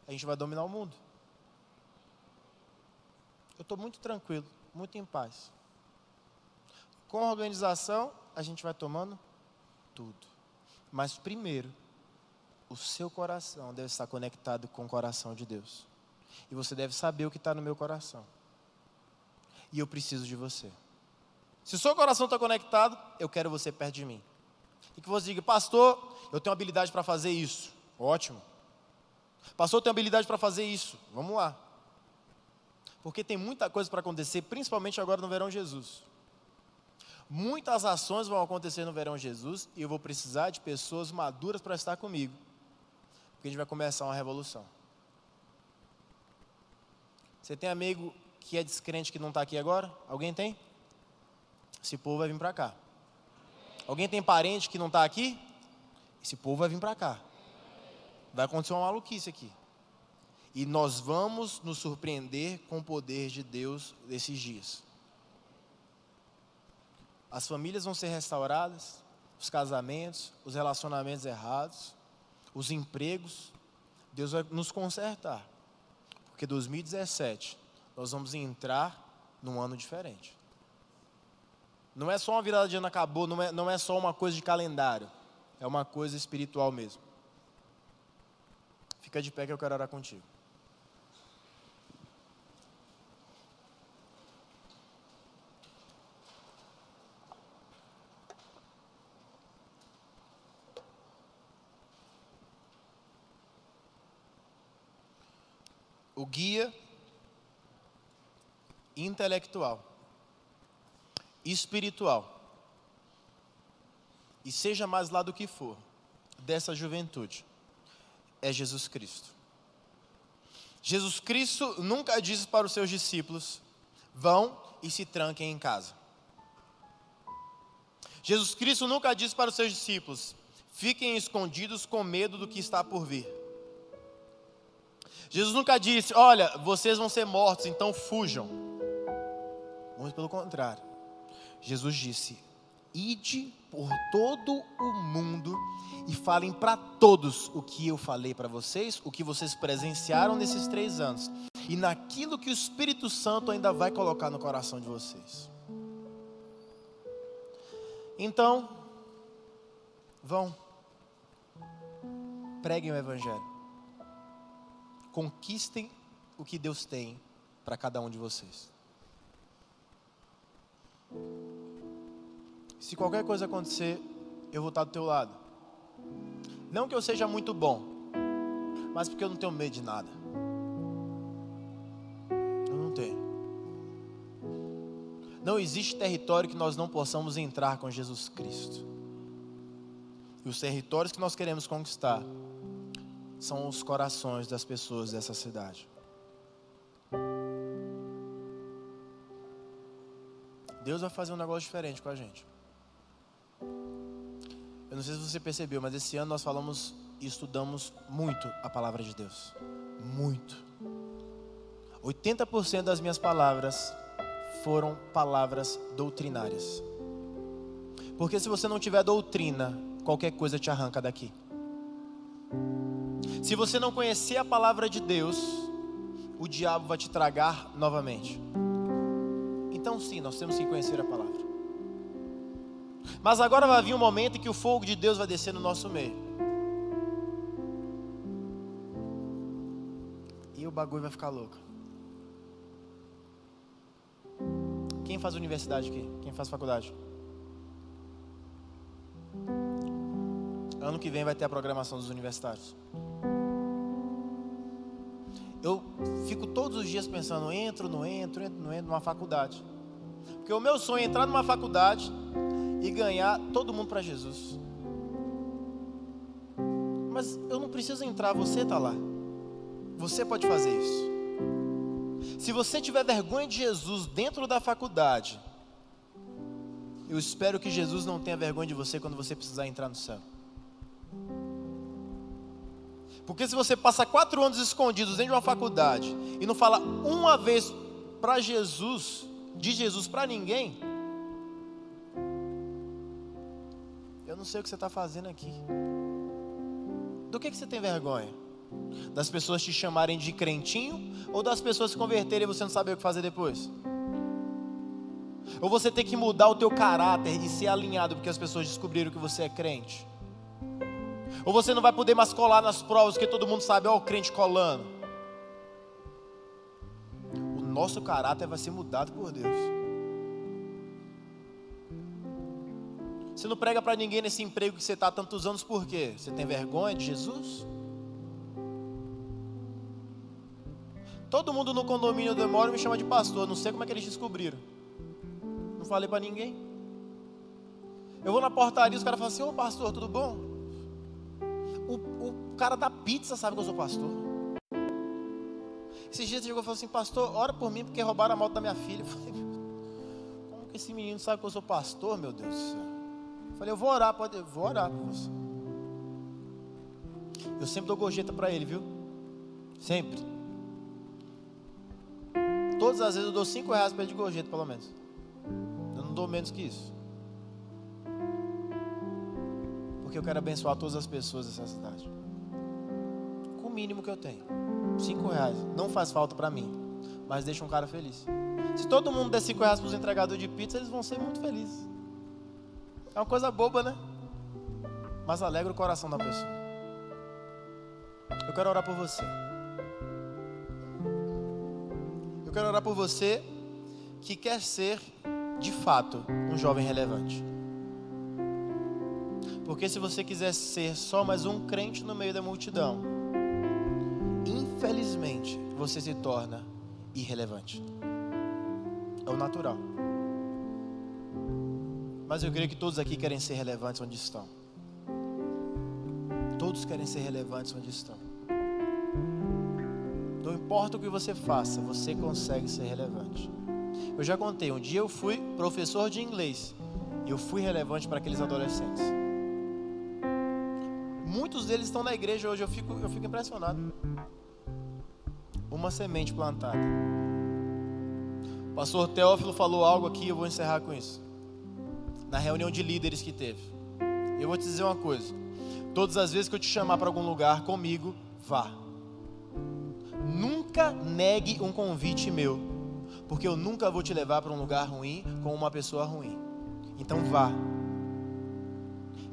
A gente vai dominar o mundo. Eu estou muito tranquilo, muito em paz. Com a organização, a gente vai tomando tudo. Mas primeiro, o seu coração deve estar conectado com o coração de Deus. E você deve saber o que está no meu coração. E eu preciso de você. Se o seu coração está conectado, eu quero você perto de mim. E que você diga, pastor, eu tenho habilidade para fazer isso. Ótimo. Pastor, eu tenho habilidade para fazer isso. Vamos lá. Porque tem muita coisa para acontecer, principalmente agora no Verão Jesus. Muitas ações vão acontecer no Verão Jesus e eu vou precisar de pessoas maduras para estar comigo. Porque a gente vai começar uma revolução. Você tem amigo que é descrente que não está aqui agora? Alguém tem? Esse povo vai vir para cá. Alguém tem parente que não está aqui? Esse povo vai vir para cá. Vai acontecer uma maluquice aqui. E nós vamos nos surpreender com o poder de Deus nesses dias. As famílias vão ser restauradas, os casamentos, os relacionamentos errados, os empregos. Deus vai nos consertar. Porque 2017, nós vamos entrar num ano diferente. Não é só uma virada de ano, acabou, não é só uma coisa de calendário. É uma coisa espiritual mesmo. Fica de pé que eu quero orar contigo. O guia intelectual, espiritual, e seja mais lá do que for, dessa juventude, é Jesus Cristo. Jesus Cristo nunca disse para os seus discípulos: vão e se tranquem em casa. Jesus Cristo nunca disse para os seus discípulos: fiquem escondidos com medo do que está por vir. Jesus nunca disse: olha, vocês vão ser mortos, então fujam. Muito pelo contrário. Jesus disse: ide por todo o mundo e falem para todos o que eu falei para vocês, o que vocês presenciaram nesses 3 anos, e naquilo que o Espírito Santo ainda vai colocar no coração de vocês. Então, vão, preguem o Evangelho, conquistem o que Deus tem para cada um de vocês. Se qualquer coisa acontecer, eu vou estar do teu lado. Não que eu seja muito bom, mas porque eu não tenho medo de nada. Eu não tenho. Não existe território que nós não possamos entrar com Jesus Cristo. E os territórios que nós queremos conquistar são os corações das pessoas dessa cidade. Deus vai fazer um negócio diferente com a gente. Eu não sei se você percebeu, mas esse ano nós falamos e estudamos muito a palavra de Deus. Muito. 80% das minhas palavras foram palavras doutrinárias. Porque se você não tiver doutrina, qualquer coisa te arranca daqui. Se você não conhecer a palavra de Deus, o diabo vai te tragar novamente. Então sim, nós temos que conhecer a palavra. Mas agora vai vir um momento em que o fogo de Deus vai descer no nosso meio. E o bagulho vai ficar louco. Quem faz universidade aqui? Quem faz faculdade? Ano que vem vai ter a programação dos universitários. Eu fico todos os dias pensando, entro numa faculdade. Porque o meu sonho é entrar numa faculdade e ganhar todo mundo para Jesus. Mas eu não preciso entrar, você está lá. Você pode fazer isso. Se você tiver vergonha de Jesus dentro da faculdade, eu espero que Jesus não tenha vergonha de você quando você precisar entrar no céu. Porque se você passa 4 anos escondidos dentro de uma faculdade e não fala uma vez para Jesus, de Jesus para ninguém, eu não sei o que você está fazendo aqui. Do que você tem vergonha? Das pessoas te chamarem de crentinho ou das pessoas se converterem e você não saber o que fazer depois? Ou você tem que mudar o teu caráter e ser alinhado porque as pessoas descobriram que você é crente? Ou você não vai poder mais colar nas provas porque todo mundo sabe, ó, o crente colando. O nosso caráter vai ser mudado por Deus. Você não prega para ninguém nesse emprego que você está há tantos anos, por quê? Você tem vergonha de Jesus? Todo mundo no condomínio onde eu moro me chama de pastor. Não sei como é que eles descobriram. Não falei para ninguém. Eu vou na portaria, os caras falam assim: ô pastor, tudo bom? O cara da pizza sabe que eu sou pastor. Esses dias ele chegou e falou assim: pastor, ora por mim porque roubaram a moto da minha filha. Eu falei: como que esse menino sabe que eu sou pastor, meu Deus do céu? Eu falei: eu vou orar, vou orar por você. Eu sempre dou gorjeta para ele, viu? Sempre. Todas as vezes eu dou R$5 para ele de gorjeta, pelo menos. Eu não dou menos que isso. Porque eu quero abençoar todas as pessoas dessa cidade. Com o mínimo que eu tenho. R$5. Não faz falta para mim, mas deixa um cara feliz. Se todo mundo der 5 reais para os entregadores de pizza, eles vão ser muito felizes. É uma coisa boba, né? Mas alegra o coração da pessoa. Eu quero orar por você. Eu quero orar por você que quer ser, de fato, um jovem relevante. Porque se você quiser ser só mais um crente no meio da multidão, infelizmente, você se torna irrelevante. É o natural. Mas eu creio que todos aqui querem ser relevantes onde estão. Todos querem ser relevantes onde estão. Não importa o que você faça, você consegue ser relevante. Eu já contei, um dia eu fui professor de inglês e eu fui relevante para aqueles adolescentes. Muitos deles estão na igreja hoje, eu fico impressionado. Uma semente plantada. O pastor Teófilo falou algo aqui, eu vou encerrar com isso. Na reunião de líderes que teve. Eu vou te dizer uma coisa. Todas as vezes que eu te chamar para algum lugar comigo, vá. Nunca negue um convite meu, porque eu nunca vou te levar para um lugar ruim com uma pessoa ruim. Então vá.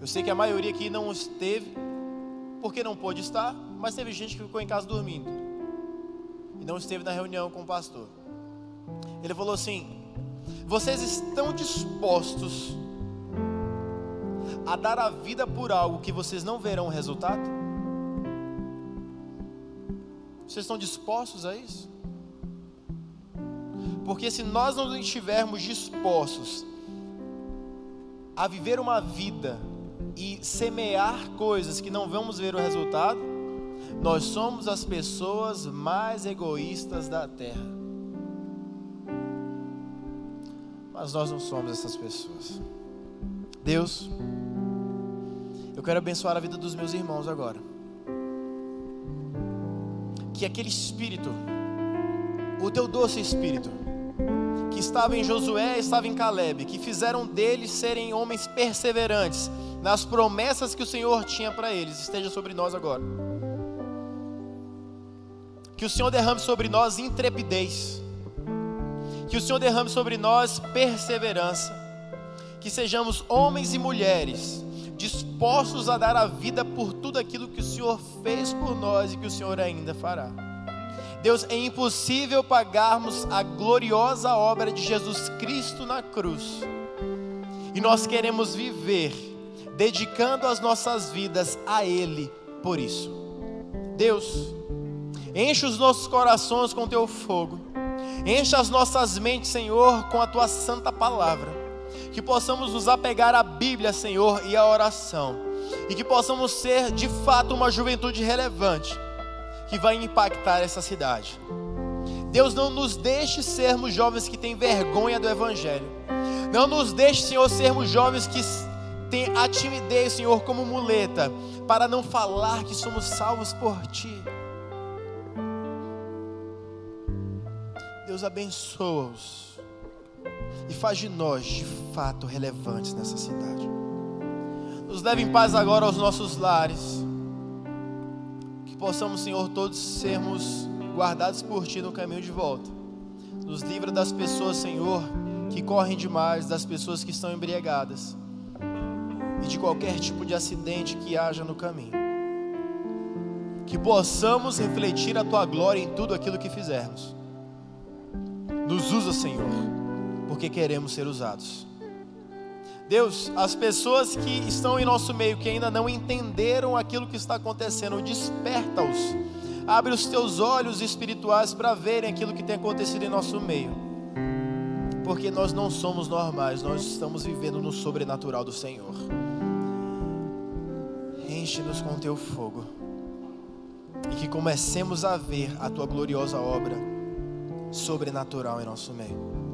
Eu sei que a maioria aqui não esteve, porque não pôde estar, mas teve gente que ficou em casa dormindo e não esteve na reunião com o pastor. Ele falou assim: vocês estão dispostos a dar a vida por algo que vocês não verão o resultado? Vocês estão dispostos a isso? Porque se nós não estivermos dispostos a viver uma vida e semear coisas que não vamos ver o resultado, nós somos as pessoas mais egoístas da terra. Mas nós não somos essas pessoas. Deus, eu quero abençoar a vida dos meus irmãos agora. Que aquele espírito, o teu doce espírito, que estava em Josué, estava em Caleb, que fizeram deles serem homens perseverantes nas promessas que o Senhor tinha para eles, esteja sobre nós agora. Que o Senhor derrame sobre nós intrepidez, que o Senhor derrame sobre nós perseverança, que sejamos homens e mulheres dispostos a dar a vida por tudo aquilo que o Senhor fez por nós e que o Senhor ainda fará. Deus, é impossível pagarmos a gloriosa obra de Jesus Cristo na cruz, e nós queremos viver dedicando as nossas vidas a Ele por isso. Deus, enche os nossos corações com Teu fogo, enche as nossas mentes, Senhor, com a Tua santa palavra, que possamos nos apegar à Bíblia, Senhor, e à oração, e que possamos ser de fato uma juventude relevante, que vai impactar essa cidade. Deus, não nos deixe sermos jovens que têm vergonha do Evangelho. Não nos deixe, Senhor, sermos jovens que têm a timidez, Senhor, como muleta, para não falar que somos salvos por Ti. Deus, abençoa-os e faz de nós, de fato, relevantes nessa cidade. Nos leve em paz agora aos nossos lares. Que possamos, Senhor, todos sermos guardados por Ti no caminho de volta. Nos livra das pessoas, Senhor, que correm demais, das pessoas que estão embriagadas e de qualquer tipo de acidente que haja no caminho. Que possamos refletir a Tua glória em tudo aquilo que fizermos. Nos usa, Senhor, porque queremos ser usados. Deus, as pessoas que estão em nosso meio, que ainda não entenderam aquilo que está acontecendo, desperta-os. Abre os Teus olhos espirituais para verem aquilo que tem acontecido em nosso meio. Porque nós não somos normais, nós estamos vivendo no sobrenatural do Senhor. Enche-nos com Teu fogo e que comecemos a ver a Tua gloriosa obra sobrenatural em nosso meio.